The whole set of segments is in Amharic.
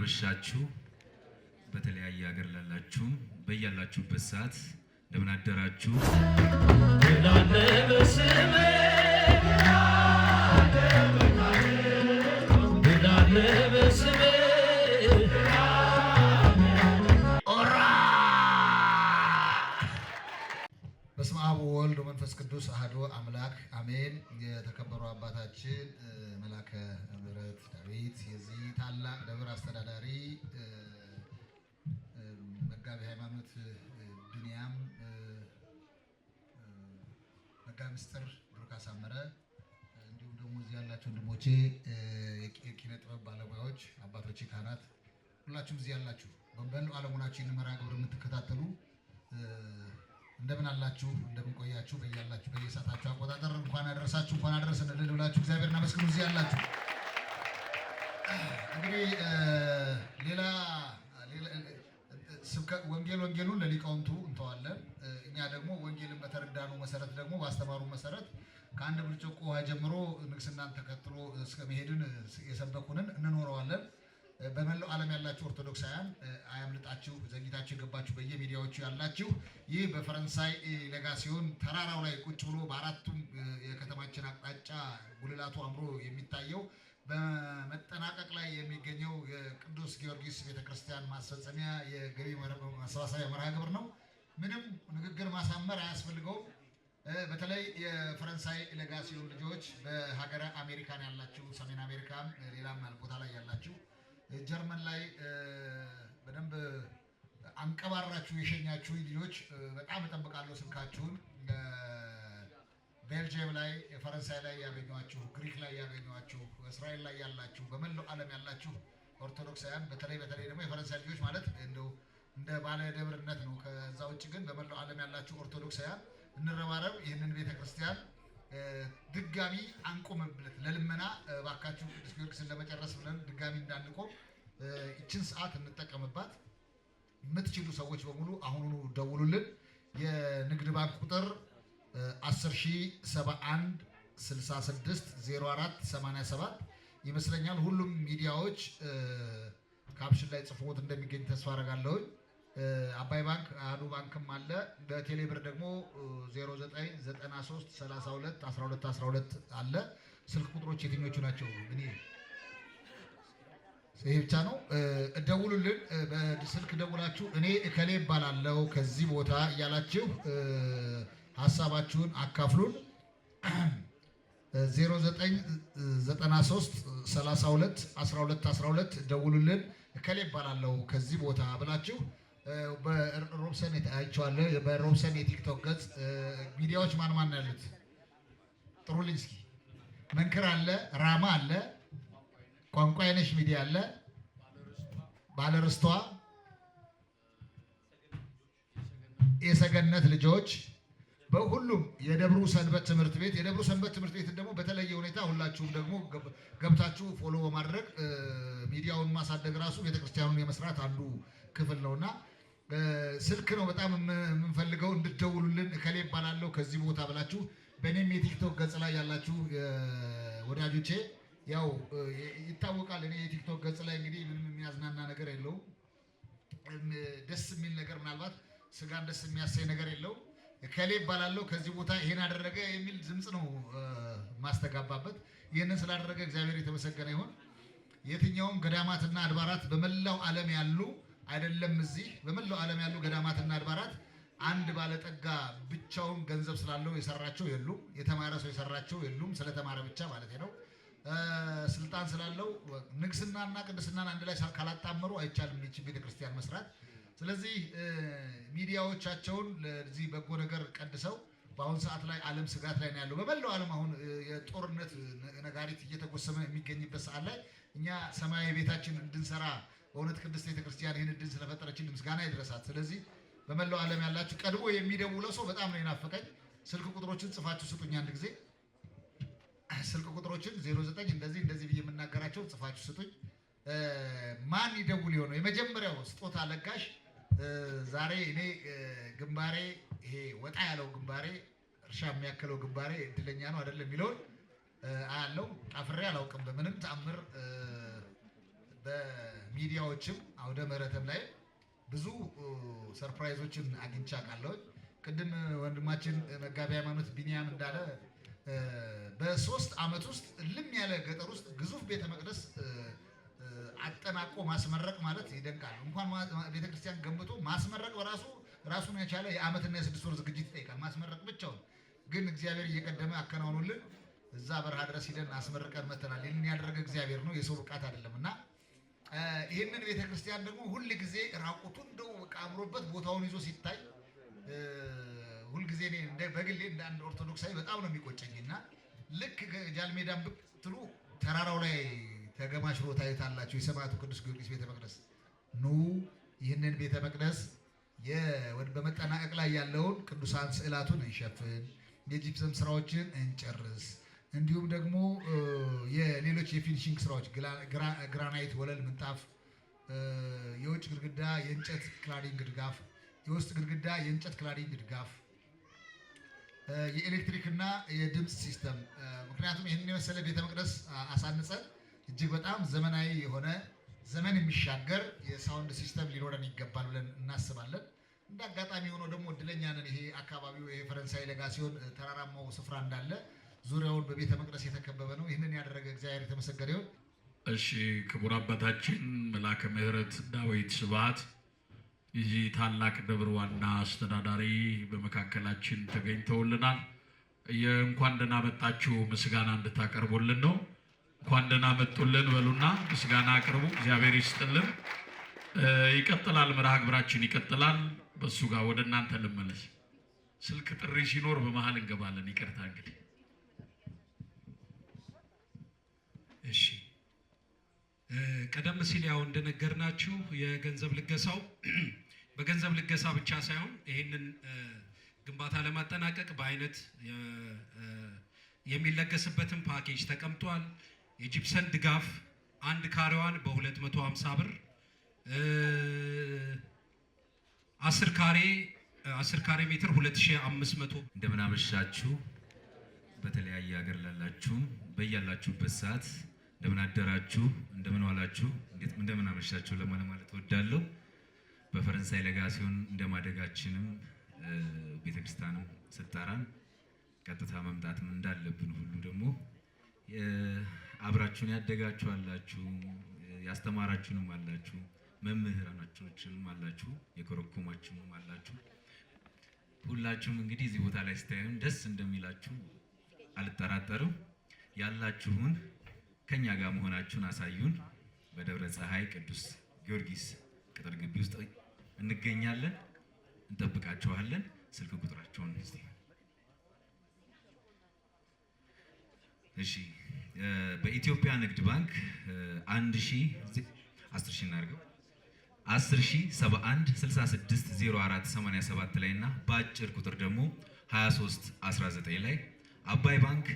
እንደምናመሻችሁ በተለያየ ሀገር ላላችሁ በያላችሁበት ሰዓት እንደምን አደራችሁ። በስመ አብ ወወልድ ወመንፈስ ቅዱስ አሐዱ አምላክ አሜን። የተከበሩ አባታችን መላከ ምሕረት ዳዊት የዚህ ታላቅ ደብር አስተዳዳሪ፣ መጋቢ ሃይማኖት ቢንያም፣ መጋቢ ምስጢር ብሩክ አሳመረ፣ እንዲሁም ደግሞ እዚህ ያላችሁ ወንድሞቼ የኪነ ጥበብ ባለሙያዎች፣ አባቶቼ ካህናት፣ ሁላችሁም እዚህ ያላችሁ በመላው ዓለም ሆናችሁ ይህን መርሃ ግብር የምትከታተሉ እንደምን አላችሁ? እንደምን ቆያችሁ? በያላችሁ በየሰዓታችሁ አቆጣጠር እንኳን አደረሳችሁ እንኳን አደረሰን እልል ብላችሁ እግዚአብሔርን አመስግኑ። እዚህ ያላችሁ እንግዲህ ሌላ ወንጌሉን ለሊቃውንቱ እንተዋለን። እኛ ደግሞ ወንጌልን በተረዳኑ መሰረት ደግሞ ባስተማሩ መሰረት ከአንድ ብርጭቆ ውሃ ጀምሮ ንግስናን ተከትሎ እስከ መሄድን የሰበኩንን እንኖረዋለን። በመላው ዓለም ያላችሁ ኦርቶዶክሳውያን አያምልጣችሁ፣ ዘግይታችሁ የገባችሁ በየሚዲያዎቹ ያላችሁ ይህ በፈረንሳይ ሌጋሲዮን ተራራው ላይ ቁጭ ብሎ በአራቱም የከተማችን አቅጣጫ ጉልላቱ አምሮ የሚታየው በመጠናቀቅ ላይ የሚገኘው የቅዱስ ጊዮርጊስ ቤተክርስቲያን ማስፈጸሚያ የገቢ ማሰባሰቢያ መርሃ ግብር ነው። ምንም ንግግር ማሳመር አያስፈልገውም። በተለይ የፈረንሳይ ሌጋሲዮን ልጆች በሀገረ አሜሪካን ያላችሁ፣ ሰሜን አሜሪካም ሌላም ቦታ ላይ ያላችሁ፣ ጀርመን ላይ በደንብ አንቀባራችሁ የሸኛችሁ ልጆች በጣም እጠብቃለሁ ስልካችሁን። ቤልጂየም ላይ፣ ፈረንሳይ ላይ ያገኟችሁ፣ ግሪክ ላይ ያገኟችሁ፣ እስራኤል ላይ ያላችሁ፣ በመላው ዓለም ያላችሁ ኦርቶዶክሳውያን በተለይ ደግሞ የፈረንሳይ ልጆች ማለት እንደው እንደ ባለ ደብርነት ነው። ከዛ ውጭ ግን በመላው ዓለም ያላችሁ ኦርቶዶክሳውያን እንረባረብ። ይህንን ቤተክርስቲያን ድጋሚ አንቆምበት ለልመና ባካችሁ ቅዱስ ጊዮርጊስን ለመጨረስ ብለን ድጋሚ እንዳንቆም እችን ሰዓት እንጠቀምባት። የምትችሉ ሰዎች በሙሉ አሁኑኑ ደውሉልን። የንግድ ባንክ ቁጥር 10,071 66 04 87 ይመስለኛል። ሁሉም ሚዲያዎች ካፕሽን ላይ ጽፎት እንደሚገኝ ተስፋ አደርጋለሁ። አባይ ባንክ፣ አዱ ባንክም አለ። በቴሌብር ደግሞ 0993 32 12 12 አለ። ስልክ ቁጥሮች የትኞቹ ናቸው? እኔ ይሄ ብቻ ነው። ደውሉልን። በስልክ ደውላችሁ እኔ እከሌ እባላለሁ ከዚህ ቦታ እያላችሁ ሀሳባችሁን አካፍሉን። 0993 32 12 12 ደውሉልን። እከሌ እባላለሁ ከዚህ ቦታ ብላችሁ በሮብሰን አይቼዋለሁ። በሮብሰን የቲክቶክ ገጽ ሚዲያዎች ማን ያሉት ጥሩልኝ እስኪ። መንክር አለ፣ ራማ አለ፣ ቋንቋ አይነሽ ሚዲያ አለ፣ ባለርስቷ፣ የሰገነት ልጆች፣ በሁሉም የደብሩ ሰንበት ትምህርት ቤት ደግሞ በተለየ ሁኔታ ሁላችሁም ደግሞ ገብታችሁ ፎሎ በማድረግ ሚዲያውን ማሳደግ ራሱ ቤተክርስቲያኑን የመስራት አንዱ ክፍል ነውና ስልክ ነው በጣም የምንፈልገው እንድትደውሉልን። እከሌ እባላለሁ ከዚህ ቦታ ብላችሁ በእኔም የቲክቶክ ገጽ ላይ ያላችሁ ወዳጆቼ ያው ይታወቃል። እኔ የቲክቶክ ገጽ ላይ እንግዲህ ምንም የሚያዝናና ነገር የለውም። ደስ የሚል ነገር ምናልባት ስጋን ደስ የሚያሳይ ነገር የለውም። እከሌ እባላለሁ ከዚህ ቦታ ይሄን አደረገ የሚል ድምፅ ነው ማስተጋባበት። ይህንን ስላደረገ እግዚአብሔር የተመሰገነ ይሁን። የትኛውም ገዳማትና አድባራት በመላው ዓለም ያሉ አይደለም እዚህ በመላው ዓለም ያሉ ገዳማትና አድባራት አንድ ባለጠጋ ብቻውን ገንዘብ ስላለው የሰራቸው የሉም። የተማረ ሰው የሰራቸው የሉም። ስለተማረ ብቻ ማለት ነው። ስልጣን ስላለው ንግስናና ቅድስናን አንድ ላይ ካላጣመሩ አይቻልም ይህች ቤተክርስቲያን መስራት። ስለዚህ ሚዲያዎቻቸውን ለዚህ በጎ ነገር ቀድሰው በአሁን ሰዓት ላይ ዓለም ስጋት ላይ ነው ያለው። በመላው ዓለም አሁን የጦርነት ነጋሪት እየተጎሰመ የሚገኝበት ሰዓት ላይ እኛ ሰማያዊ ቤታችን እንድንሰራ በእውነት ቅድስት ቤተክርስቲያን ይህን እድል ስለፈጠረችን ምስጋና ይድረሳት። ስለዚህ በመላው ዓለም ያላችሁ ቀድሞ የሚደውለው ሰው በጣም ነው የናፈቀኝ። ስልክ ቁጥሮችን ጽፋችሁ ስጡኝ። አንድ ጊዜ ስልክ ቁጥሮችን 09 እንደዚህ ብዬ የምናገራቸው ጽፋችሁ ስጡኝ። ማን ይደውል ይሆነው? የመጀመሪያው ስጦታ ለጋሽ ዛሬ እኔ ግንባሬ ይሄ ወጣ ያለው ግንባሬ እርሻ የሚያከለው ግንባሬ እድለኛ ነው አይደለም የሚለውን አያለው። አፍሬ አላውቅም በምንም ተአምር በሚዲያዎችም አውደ ምሕረትም ላይ ብዙ ሰርፕራይዞችን አግኝቻ ቃለሁ። ቅድም ወንድማችን መጋቢ ሃይማኖት ቢኒያም እንዳለ በ3 ዓመት ውስጥ ልም ያለ ገጠር ውስጥ ግዙፍ ቤተ መቅደስ አጠናቆ ማስመረቅ ማለት ይደንቃል። እንኳን ቤተክርስቲያን ገንብቶ ማስመረቅ በራሱ ራሱን የቻለ የዓመትና የ6 ወር ዝግጅት ይጠይቃል። ማስመረቅ ብቻውን ግን እግዚአብሔር እየቀደመ አከናውኑልን እዛ በረሃ ድረስ ሂደን አስመርቀን መተናል። ይህንን ያደረገ እግዚአብሔር ነው፣ የሰው ብቃት አይደለም። እና ይህንን ቤተክርስቲያን ደግሞ ሁል ጊዜ ራቁቱን እንደው አምሮበት ቦታውን ይዞ ሲታይ ሁልጊዜ እኔ በግሌ እንደ አንድ ኦርቶዶክሳዊ በጣም ነው የሚቆጨኝና ልክ ጃልሜዳን ብትሉ ተራራው ላይ ተገማሽሮ ታዩታላችሁ የሰማዕቱ ቅዱስ ጊዮርጊስ ቤተ መቅደስ። ኑ ይህንን ቤተ መቅደስ በመጠናቀቅ ላይ ያለውን ቅዱሳን ስዕላቱን እንሸፍን፣ የጂፕሰም ስራዎችን እንጨርስ፣ እንዲሁም ደግሞ የሌሎች የፊኒሺንግ ስራዎች ግራናይት፣ ወለል፣ ምንጣፍ፣ የውጭ ግድግዳ የእንጨት ክላዲንግ ድጋፍ፣ የውስጥ ግድግዳ የእንጨት ክላዲንግ ድጋፍ፣ የኤሌክትሪክ እና የድምፅ ሲስተም። ምክንያቱም ይህንን የመሰለ ቤተ መቅደስ አሳንጸን እጅግ በጣም ዘመናዊ የሆነ ዘመን የሚሻገር የሳውንድ ሲስተም ሊኖረን ይገባል ብለን እናስባለን። እንደ አጋጣሚ ሆኖ ደግሞ እድለኛ ነን። ይሄ አካባቢው የፈረንሳይ ሌጋሲዮን ተራራማው ስፍራ እንዳለ ዙሪያውን በቤተ መቅደስ የተከበበ ነው። ይህንን ያደረገ እግዚአብሔር የተመሰገነ ይሁን። እሺ፣ ክቡር አባታችን መልአከ ምሕረት ዳዊት ስብሐት የዚህ ታላቅ ደብር ዋና አስተዳዳሪ በመካከላችን ተገኝተውልናል። የእንኳን ደህና መጣችሁ ምስጋና እንድታቀርቡልን ነው። እንኳን ደህና መጡልን በሉና ምስጋና አቅርቡ። እግዚአብሔር ይስጥልን። ይቀጥላል፣ መርሃ ግብራችን ይቀጥላል። በሱ ጋር ወደ እናንተ ልመለስ። ስልክ ጥሪ ሲኖር በመሃል እንገባለን። ይቅርታ እንግዲህ። እሺ፣ ቀደም ሲል ያው እንደነገርናችሁ የገንዘብ ልገሳው በገንዘብ ልገሳ ብቻ ሳይሆን ይህንን ግንባታ ለማጠናቀቅ በአይነት የሚለገስበትን ፓኬጅ ተቀምጧል። የጂፕሰን ድጋፍ አንድ ካሬዋን በ250 ብር 10 ካሬ ሜትር 2500። እንደምን አመሻችሁ። በተለያየ ሀገር ላላችሁ በያላችሁበት ሰዓት እንደምን አደራችሁ፣ እንደምን ዋላችሁ፣ እንደምን አመሻችሁ ለማለት እወዳለሁ። በፈረንሳይ ሌጋሲዮን እንደማደጋችንም ቤተክርስቲያንም ስጠራን ቀጥታ መምጣትም እንዳለብን ሁሉ ደግሞ አብራችሁን ያደጋችሁ አላችሁ፣ ያስተማራችሁንም አላችሁ፣ መምህራናችሁንም አላችሁ፣ የኮረኮማችሁንም አላችሁ። ሁላችሁም እንግዲህ እዚህ ቦታ ላይ ስታዩን ደስ እንደሚላችሁ አልጠራጠርም። ያላችሁን ከኛ ጋር መሆናችሁን አሳዩን። በደብረ ፀሐይ ቅዱስ ጊዮርጊስ ቅጥር ግቢ ውስጥ እንገኛለን። እንጠብቃችኋለን። ስልክ ቁጥራቸውን እስቲ እሺ፣ በኢትዮጵያ ንግድ ባንክ 10,000 እናድርገው 10,071 66 04 87 ላይ እና በአጭር ቁጥር ደግሞ 23 19 ላይ አባይ ባንክ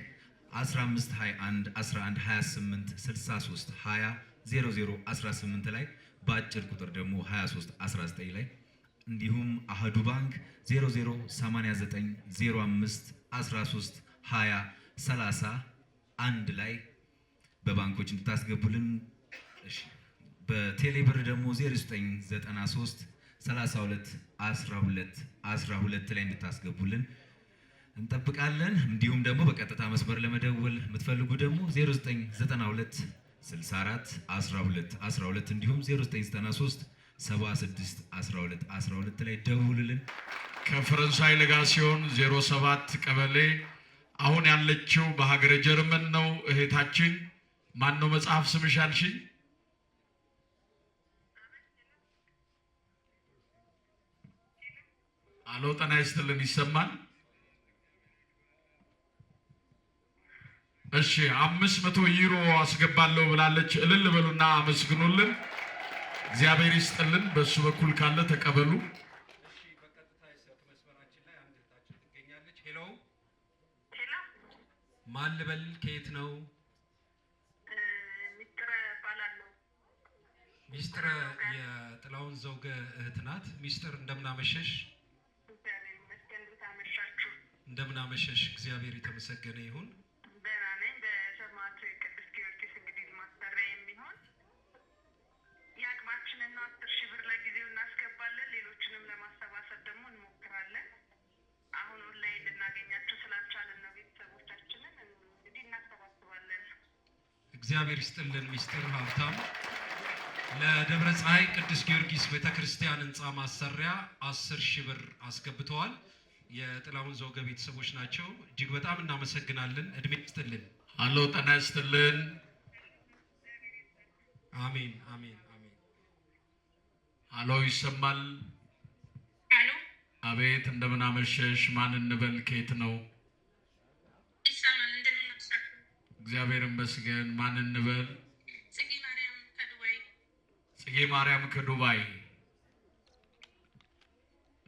15 21 11 28 63 20 00 18 ላይ በአጭር ቁጥር ደግሞ 23 19 ላይ እንዲሁም አህዱ ባንክ 00 89 05 13 20 30 አንድ ላይ በባንኮች እንድታስገቡልን። እሺ፣ በቴሌብር ደግሞ 0993 32 12 12 ላይ እንድታስገቡልን እንጠብቃለን። እንዲሁም ደግሞ በቀጥታ መስመር ለመደወል የምትፈልጉ ደግሞ 0992 64 12 12 እንዲሁም 0993 76 12 12 ላይ ደውሉልን። ከፈረንሳይ ሌጋሲዮን 07 ቀበሌ አሁን ያለችው በሀገረ ጀርመን ነው እህታችን። ማን ነው መጽሐፍ ስምሽ አልሽኝ? አሎ፣ ጤና ይስጥልን። ይሰማል? እሺ፣ 500 ዩሮ አስገባለሁ ብላለች። እልል በሉና አመስግኑልን። እግዚአብሔር ይስጥልን። በሱ በኩል ካለ ተቀበሉ። እሺ፣ በቀጥታ የስልክ መስመራችን ላይ አንድ እህታችን ትገኛለች። ሄሎ፣ ማን ልበል? ከየት ነው? ሚስጥረ እባላለሁ። ሚስጥረ የጥላውን ዘውገ እህት ናት። ሚስጥር እንደምን አመሸሽ? እግዚአብሔር ይመስገን። እንዴት አመሻችሁ? እንደምን አመሸሽ? እግዚአብሔር የተመሰገነ ይሁን። ደህና ነኝ። በሰማዕቱ ቅዱስ ጊዮርጊስ እንግዲህ ማሰሪያ የሚሆን እግዚአብሔር ይስጥልን ሚስጥር ሀብታም ለደብረ ፀሐይ ቅዱስ ጊዮርጊስ ቤተክርስቲያን ህንፃ ማሰሪያ 10,000 ብር አስገብተዋል። የጥላሁን ዘውገ ቤተሰቦች ናቸው። እጅግ በጣም እናመሰግናለን። እድሜ ይስጥልን። አሎ ጤና ይስጥልን። አሜን አሜን አሜን። አሎ ይሰማል? አሎ አቤት፣ እንደምን አመሸሽ? ማን እንበል? ከየት ነው? ይሰማል? እንደምን አመሻችሁ? እግዚአብሔር ይመስገን። ማን እንበል? ጽጌ ማርያም ከዱባይ። ጽጌ ማርያም ከዱባይ።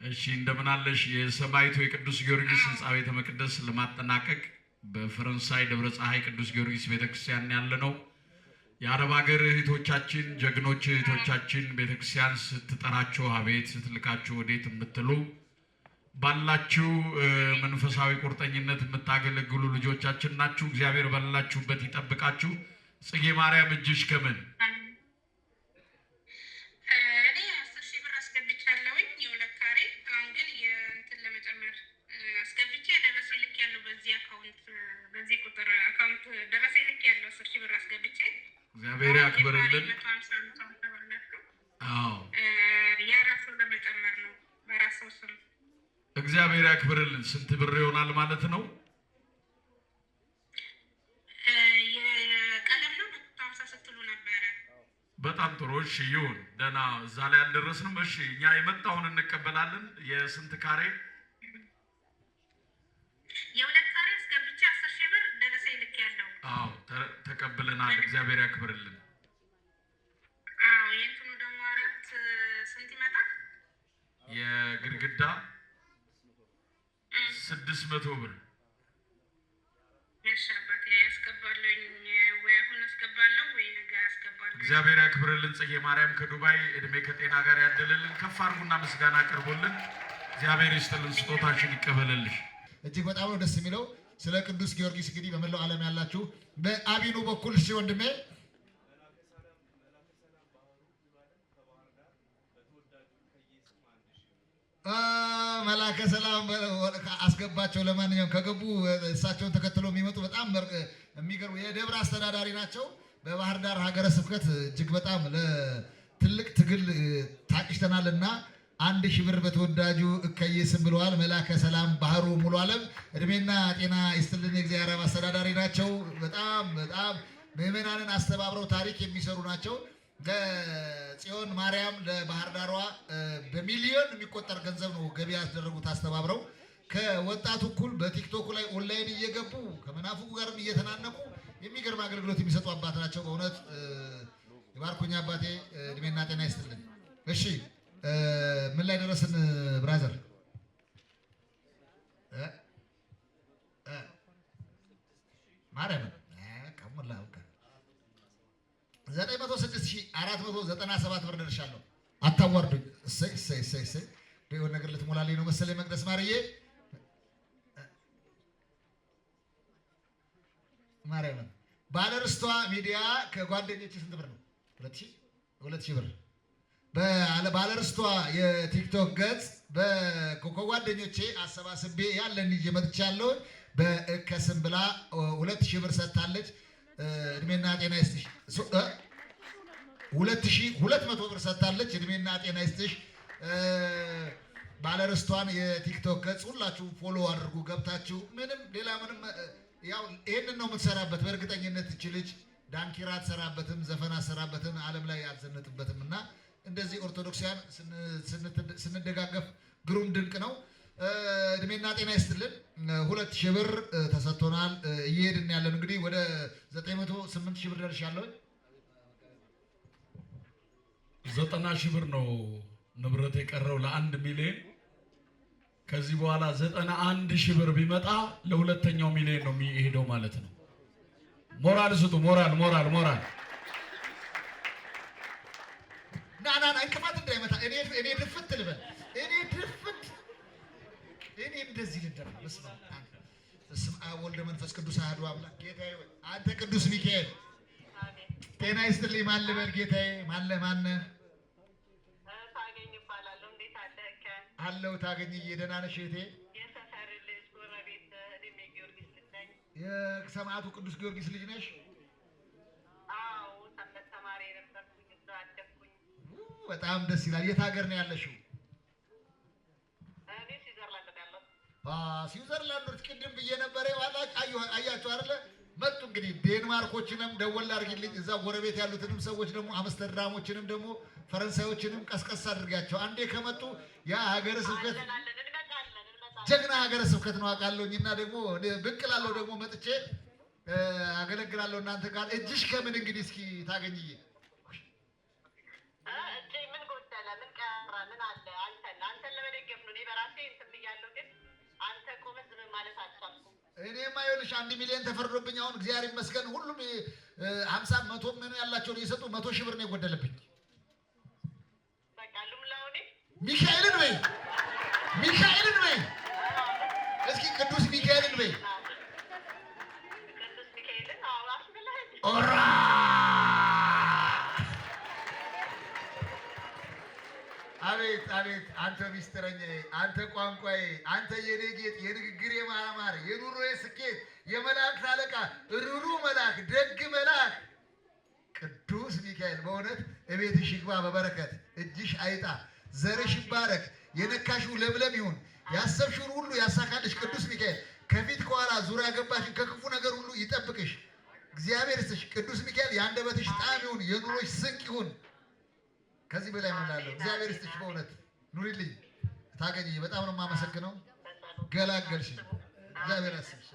እሺ፣ እንደምን አለሽ? የሰማዕቱ የቅዱስ ጊዮርጊስ ህንፃ ቤተ መቅደስ ለማጠናቀቅ በፈረንሳይ ደብረ ፀሐይ ቅዱስ ጊዮርጊስ ቤተክርስቲያን ያለ ነው። የአረብ ሀገር እህቶቻችን፣ ጀግኖች እህቶቻችን ቤተክርስቲያን ስትጠራችሁ አቤት፣ ስትልካችሁ ወዴት የምትሉ ባላችሁ መንፈሳዊ ቁርጠኝነት የምታገለግሉ ልጆቻችን ናችሁ። እግዚአብሔር ባላችሁበት ይጠብቃችሁ። ጽጌ ማርያም እጅሽ ከምን? እኔ 10,000 ብር አስገብቻለሁኝ የሁለት ካሬ። አሁን ግን የእንትን ለመጨመር አስገብቼ ደረሰ ልክ ያለው በዚህ አካውንት በዚህ ቁጥር አካውንት ደረሰ ልክ ያለው 10,000 ብር አስገብቼ እግዚአብሔር ያክብርልን። አዎ የራሱ ለመጨመር ነው በራሱ ስም። እግዚአብሔር ያክብርልን። ስንት ብር ይሆናል ማለት ነው? የቀለም ነው 150 ስትሉ ነበረ። በጣም ጥሩ። እሺ ይሁን። ደህና እዛ ላይ አልደረስንም። እሺ እኛ የመጣውን እንቀበላለን። የስንት ካሬ? የሁለት ካሬ አስገብቼ 10,000 ብር ደረሰ ልክ ያለው። አዎ ተቀብለናል። እግዚአብሔር ያክብርልን። አዎ የእንትኑ ደግሞ አራት ስንት ይመጣል? የግድግዳ 600 ብር። እሺ አባቴ ያስገባለኝ ወይ አሁን አስገባለሁ ወይ ነገ አስገባለሁ። እግዚአብሔር ያክብርልን። ጽጌ ማርያም ከዱባይ እድሜ ከጤና ጋር ያደለልን። ከፍ አድርጉና ምስጋና አቅርቡልን። እግዚአብሔር ይስጥልን። ስጦታሽን ይቀበልልሽ። እጅግ በጣም ነው ደስ የሚለው። ስለ ቅዱስ ጊዮርጊስ እንግዲህ በመላው ዓለም ያላችሁ በአቢኑ በኩል እሺ ወንድሜ መላከ ሰላም አስገባቸው። ለማንኛውም ከገቡ እሳቸውን ተከትሎ የሚመጡ በጣም የሚገርሙ የደብረ አስተዳዳሪ ናቸው። በባህር ዳር ሀገረ ስብከት እጅግ በጣም ለትልቅ ትግል ታጭተናልና 1,000 ብር በተወዳጁ እከዬ ስም ብለዋል። መላከ ሰላም ባህሩ ሙሉ ዓለም እድሜና ጤና ይስጥልን። የእግዚአብሔር አስተዳዳሪ ናቸው። በጣም ምዕመናንን አስተባብረው ታሪክ የሚሰሩ ናቸው። ለጽዮን ማርያም ለባህር ዳሯ በሚሊዮን የሚቆጠር ገንዘብ ነው ገቢ ያስደረጉት አስተባብረው። ከወጣቱ እኩል በቲክቶክ ላይ ኦንላይን እየገቡ ከመናፍቁ ጋርም እየተናነቁ የሚገርም አገልግሎት የሚሰጡ አባት ናቸው። በእውነት ይባርኩኝ አባቴ፣ እድሜና ጤና ይስጥልን። እሺ ምን ላይ ደረስን ብራዘር? ማርያም 906,497 ብር ደርሻለሁ። አታዋርዱኝ። እሰይ የሆነ ነገር ልትሞላልኝ ነው መሰለኝ። መቅደስ ማርዬ ማርያምን ባለርስቷ ሚዲያ ከጓደኞች ስንት ብር ነው? 2,000 ብር ባለርስቷ የቲክቶክ ገጽ ከጓደኞቼ አሰባስቤ ያለን ይዤ መጥቻለሁ። በእከስም ብላ 2,000 ብር ሰጥታለች። እድሜና ጤና ይስጥሽ። 2,200 ብር ሰጥታለች። እድሜና ጤና ይስጥሽ። ባለርስቷን የቲክቶክ ገጽ ሁላችሁ ፎሎ አድርጉ ገብታችሁ። ሌላ ምንም ያው ይሄንን ነው የምትሰራበት። በእርግጠኝነት እቺ ልጅ ዳንኪራ አትሰራበትም፣ ዘፈን አትሰራበትም፣ ዓለም ላይ አትዘነጥበትም። እና እንደዚህ ኦርቶዶክሲያን ስንደጋገፍ ግሩም ድንቅ ነው። እድሜና ጤና ይስጥልን። 2,000 ብር ተሰጥቶናል። እየሄድን ያለን እንግዲህ ወደ 908,000 ብር ደርሻለሁ። 90,000 ብር ነው ንብረት የቀረው ለ1 ሚሊዮን። ከዚህ በኋላ 91,000 ብር ቢመጣ ለሁለተኛው ሚሊዮን ነው የሚሄደው ማለት ነው። ሞራል ስጡ። ሞራል ና እንቅፋት እንዳይመታ እኔ ድፍት ልበል። እኔ እንደዚህ ልደራ። በስመ አብ ወልድ መንፈስ ቅዱስ አሐዱ አምላክ። ጌታዬ አንተ ቅዱስ ሚካኤል ጤና ይስጥልኝ። ማን ልበል ጌታዬ? ማነህ? ታገኝ እባላለሁ። እንዴት አለህ? አለሁ ታገኝዬ። ደህና ነሽ እህቴ? የሰፈር ልጅ ጎረቤት እድሜ ጊዮርጊስ ልጅ ነኝ። የሰማዕቱ ቅዱስ ጊዮርጊስ ልጅ ነሽ? በጣም ደስ ይላል። የት ሀገር ነው ያለሽው? እኔ ስዊዘርላንድ ነው ያለሁት። ስዊዘርላንዶች ቅድም ብዬ ነበር። አያችሁ አይደለ? መጡ እንግዲህ ዴንማርኮችንም ደወል አድርጊልኝ። እዛ ጎረቤት ያሉትንም ሰዎች ደግሞ አምስተርዳሞችንም ደግሞ ፈረንሳዮችንም ቀስቀስ አድርጋቸው። አንዴ ከመጡ ያ ሀገረ ስብከት ጀግና ሀገረ ስብከት ነው አውቃለሁኝ። እና ደግሞ ብቅ እላለሁ ደግሞ መጥቼ አገለግላለሁ እናንተ ጋር። እጅሽ ከምን እንግዲህ እስኪ ታገኝዬ እጄ ምን ጎደለ? ምን ቀረ? ምን አለ? አንተን ለመደገፍ ነው። እኔ በራሴ እንትን ብያለሁ፣ ግን አንተ ቆመህ ዝም ማለት አልቻልኩም። እኔማ ይኸውልሽ 1 ሚሊዮን ተፈርዶብኝ አሁን እግዚአብሔር ይመስገን ሁሉም 50 100 ምን ያላቸው ነው የሰጡ 100 ሺህ ብር ነው የጎደለብኝ። በቃ ልሙላው። እኔ ሚካኤልን በይ ሚካኤልን በይ እስኪ ቅዱስ ሚካኤልን በይ ቅዱስ ሚካኤልን አዋሽ ብለህ ኦራ አቤት አቤት አንተ ሚስጥረኛዬ፣ አንተ ቋንቋዬ፣ አንተ የኔ ጌጥ፣ የንግግሬ ማማር፣ የኑሮዬ ስኬት፣ የመላእክት አለቃ፣ ሩሩ መልአክ፣ ደግ መልአክ ቅዱስ ሚካኤል በእውነት እቤትሽ ይግባ በበረከት፣ እጅሽ አይጣ፣ ዘርሽ ይባረክ፣ የነካሽው ለምለም ይሁን፣ ያሰብሽውን ሁሉ ያሳካልሽ። ቅዱስ ሚካኤል ከፊት ከኋላ ዙሪያ ገባሽን ከክፉ ነገር ሁሉ ይጠብቅሽ። እግዚአብሔር ይስጥሽ። ቅዱስ ሚካኤል የአንደበትሽ ጣዕም ይሁን፣ የኑሮሽ ስንቅ ይሁን። ከዚህ በላይ ምን እላለሁ? እግዚአብሔር ይስጥሽ። በእውነት ኑሪልኝ ታገኝ። በጣም ነው የማመሰግነው። ገላገልሽ። እግዚአብሔር ያስብሽ።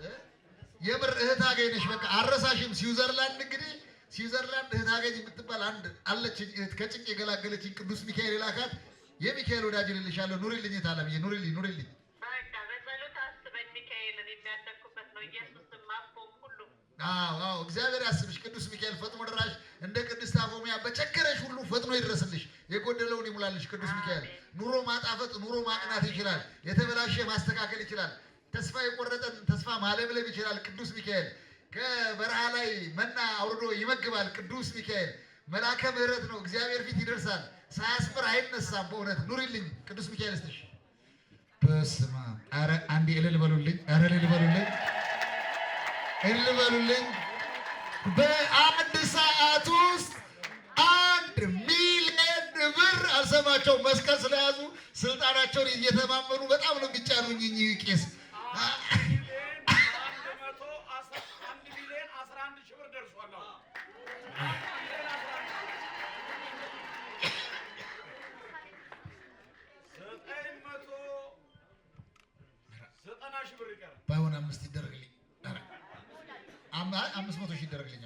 የምር እህት አገኘሽ። በቃ አረሳሽም። ስዊዘርላንድ እንግዲህ ስዊዘርላንድ እህት አገኝ የምትባል አንድ አለችኝ እህት ከጭንቅ የገላገለችኝ ቅዱስ ሚካኤል የላካት የሚካኤል ወዳጅ ልልሻለሁ። ኑሪልኝ ታለምዬ፣ ኑሪልኝ ኑሪልኝ። በቃ በጸሎት አስበኝ። ሚካኤልን የሚያደርኩበት ነው። ኢየሱስም አቦም ሁሉ አዎ እግዚአብሔር ያስብሽ። ቅዱስ ሚካኤል ፈጥኖ ደራሽ እንደ ቅድስት አፎሚያ በቸገረሽ ሁሉ ፈጥኖ ይድረስልሽ፣ የጎደለውን ይሙላልሽ። ቅዱስ ሚካኤል ኑሮ ማጣፈጥ፣ ኑሮ ማቅናት ይችላል። የተበላሸ ማስተካከል ይችላል። ተስፋ የቆረጠን ተስፋ ማለምለም ይችላል። ቅዱስ ሚካኤል ከበረሃ ላይ መና አውርዶ ይመግባል። ቅዱስ ሚካኤል መልአከ ምሕረት ነው። እግዚአብሔር ፊት ይደርሳል። ሳያስፈር አይነሳም። በእውነት ኑሪልኝ። ቅዱስ ሚካኤል ይስጥሽ። በስመ አብ። ኧረ አንዴ እልል በሉልኝ። ኧረ እልል በሉልኝ። እልል በሉልኝ። በአንድ ሰዓት ውስጥ 1 ሚሊዮን ብር አልሰማቸው መስቀል ስለያዙ ስልጣናቸውን እየተማመኑ በጣም ነው የሚጫኑኝ እኚህ ቄስ። 1 ሚሊዮን 11 ሺህ ብር ደርሷል። 990 ሺህ ብር ይቀራል። ባይሆን 5 ይደረግልኝ። 500 ሺህ ይደረግልኝ።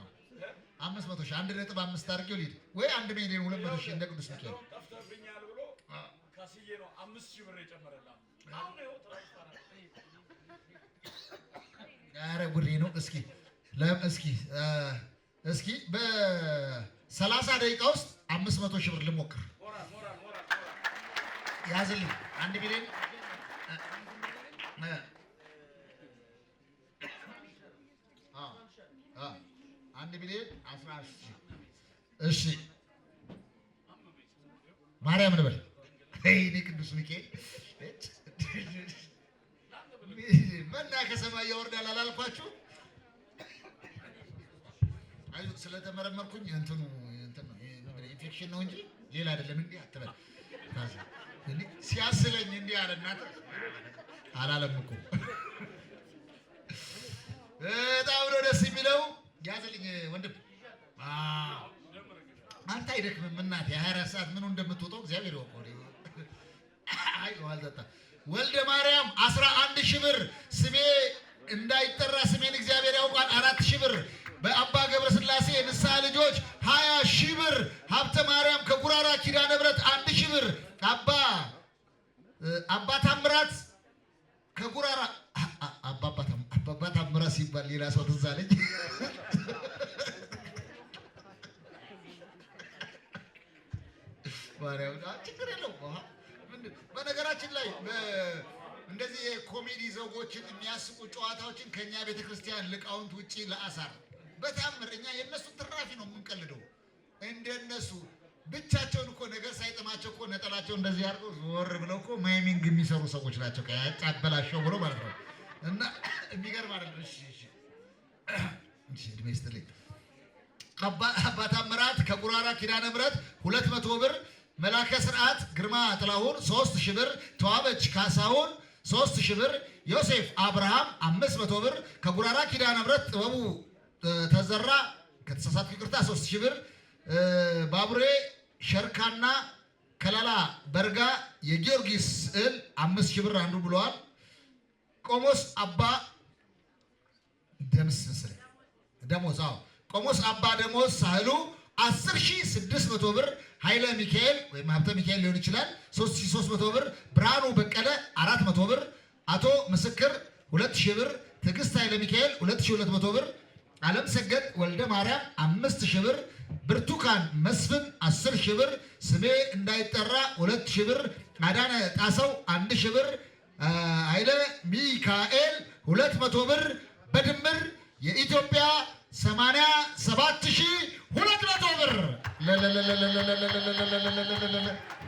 500 ሺህ 1.5 አድርጌው ልሂድ ወይ 1 ሚሊዮን 200 ሺህ እንደ ቅዱስ ሚካኤል ጠፍተብኛል ብሎ ከስዬ ነው 5 ሺህ ብር የጨመረላት። አሁን ይኸው ትራንስፈር ኧረ ጉዴ ነው። እስኪ በ30 ደቂቃ ውስጥ 500 ሺህ ብር ልሞክር። ያዝልኝ 1 ሚሊዮን 1 ሚሊዮን 11 ሺህ። እሺ ማርያም እንበል። እኔ ቅዱስ ሚካኤል መና ከሰማይ ያወርዳል አላልኳችሁ? አይዞህ ስለተመረመርኩኝ እንትኑ ኢንፌክሽን ነው እንጂ ሌላ አይደለም። እንዲህ አትበል። ሲያስለኝ እንዲህ አለ እናት አላለም እኮ። በጣም ነው ደስ የሚለው። ያዝልኝ ወንድም። አንተ አይደክምም እናቴ። 24 ሰዓት ምኑ እንደምትወጣው እግዚአብሔር ይወቀው። አይ ዋልዘጣ ወልደ ማርያም 11 ሺህ ብር። ስሜ እንዳይጠራ ስሜን እግዚአብሔር ያውቃል 4 ሺህ ብር። በአባ ገብረ ሥላሴ ንስሐ ልጆች 20 ሺህ ብር። ሀብተ ማርያም ከጉራራ ኪዳነ ምሕረት 1 ሺህ ብር። አባ ታምራት ከጉራራ አባ ታምራት ሲባል ሌላ ሰው ትዝ አለኝ። ችግር የለውም። በነገራችን ላይ እንደዚህ የኮሜዲ ዘውጎችን የሚያስቁ ጨዋታዎችን ከኛ ቤተክርስቲያን ሊቃውንት ውጪ ለአሳር በታምር እኛ የነሱ ትራፊ ነው የምንቀልደው። እንደነሱ ብቻቸውን እኮ ነገር ሳይጥማቸው እኮ ነጠላቸው እንደዚህ አድርገው ዞር ብለው እኮ ማይሚንግ የሚሰሩ ሰዎች ናቸው። ያጫበላሸው ብሎ ማለት ነው። እና የሚገርም አይደለም። እሺ እድሜ ይስጥልኝ። አባ ታምራት ከጉራራ ኪዳነ ምሕረት 200 ብር። መላከ ስርዓት ግርማ ጥላሁን 3000 ብር፣ ተዋበች ካሳሁን 3000 ብር፣ ዮሴፍ አብርሃም 500 ብር፣ ከጉራራ ኪዳነ ምሕረት ጥበቡ ተዘራ ከተሳሳትኩ ይቅርታ 3000 ብር፣ ባቡሬ ሸርካና ከላላ በርጋ የጊዮርጊስ ስዕል 5000 ብር አንዱ ብለዋል። ቆሞስ አባ ደሞዝ ቆሞስ አባ ደሞዝ ሳህሉ 10600 ብር፣ ኃይለ ሚካኤል ወይም ሀብተ ሚካኤል ሊሆን ይችላል 3300 ብር፣ ብርሃኑ በቀለ 400 ብር፣ አቶ ምስክር 2000 ብር፣ ትዕግስት ኃይለ ሚካኤል 2200 ብር፣ ዓለም ሰገድ ወልደ ማርያም 5000 ብር፣ ብርቱካን መስፍን 10000 ብር፣ ስሜ እንዳይጠራ 2000 ብር፣ አዳነ ጣሰው 1000 ብር፣ ኃይለ ሚካኤል 200 ብር፣ በድምር የኢትዮጵያ 87200 ብር።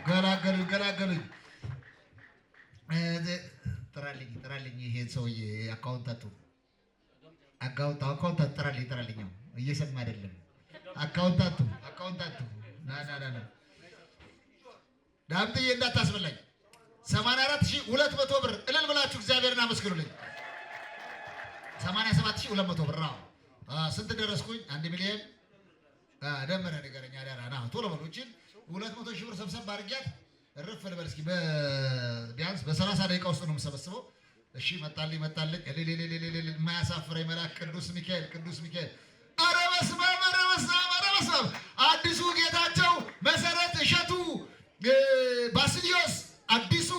ገላገሉኝ። ጥራልኝ ይሄን ሰውዬ አካውንታቱ ጥራልኝ። እየሰማ አይደለም። አካውንታቱ ና ዳምጥዬ እንዳታስበላኝ 84200 ብር። እልል ብላችሁ እግዚአብሔርን አመስግኑልኝ። 87200 ብር። ስንት ደረስኩኝ? 1 ሚሊዮን ደመረ ንገረኛ ዳራ ና ቶሎ በሉ። እቺን 200 ሺህ ብር ሰብሰብ አድርጊያት እርፍ ልበል እስኪ። ቢያንስ በ30 ደቂቃ ውስጥ ነው የምሰበስበው። እሺ መጣልኝ። የማያሳፍረኝ መልአክ ቅዱስ ሚካኤል። ኧረ በስመ አብ! አዲሱ ጌታቸው፣ መሰረት እሸቱ፣ ባስልዮስ አዲሱ፣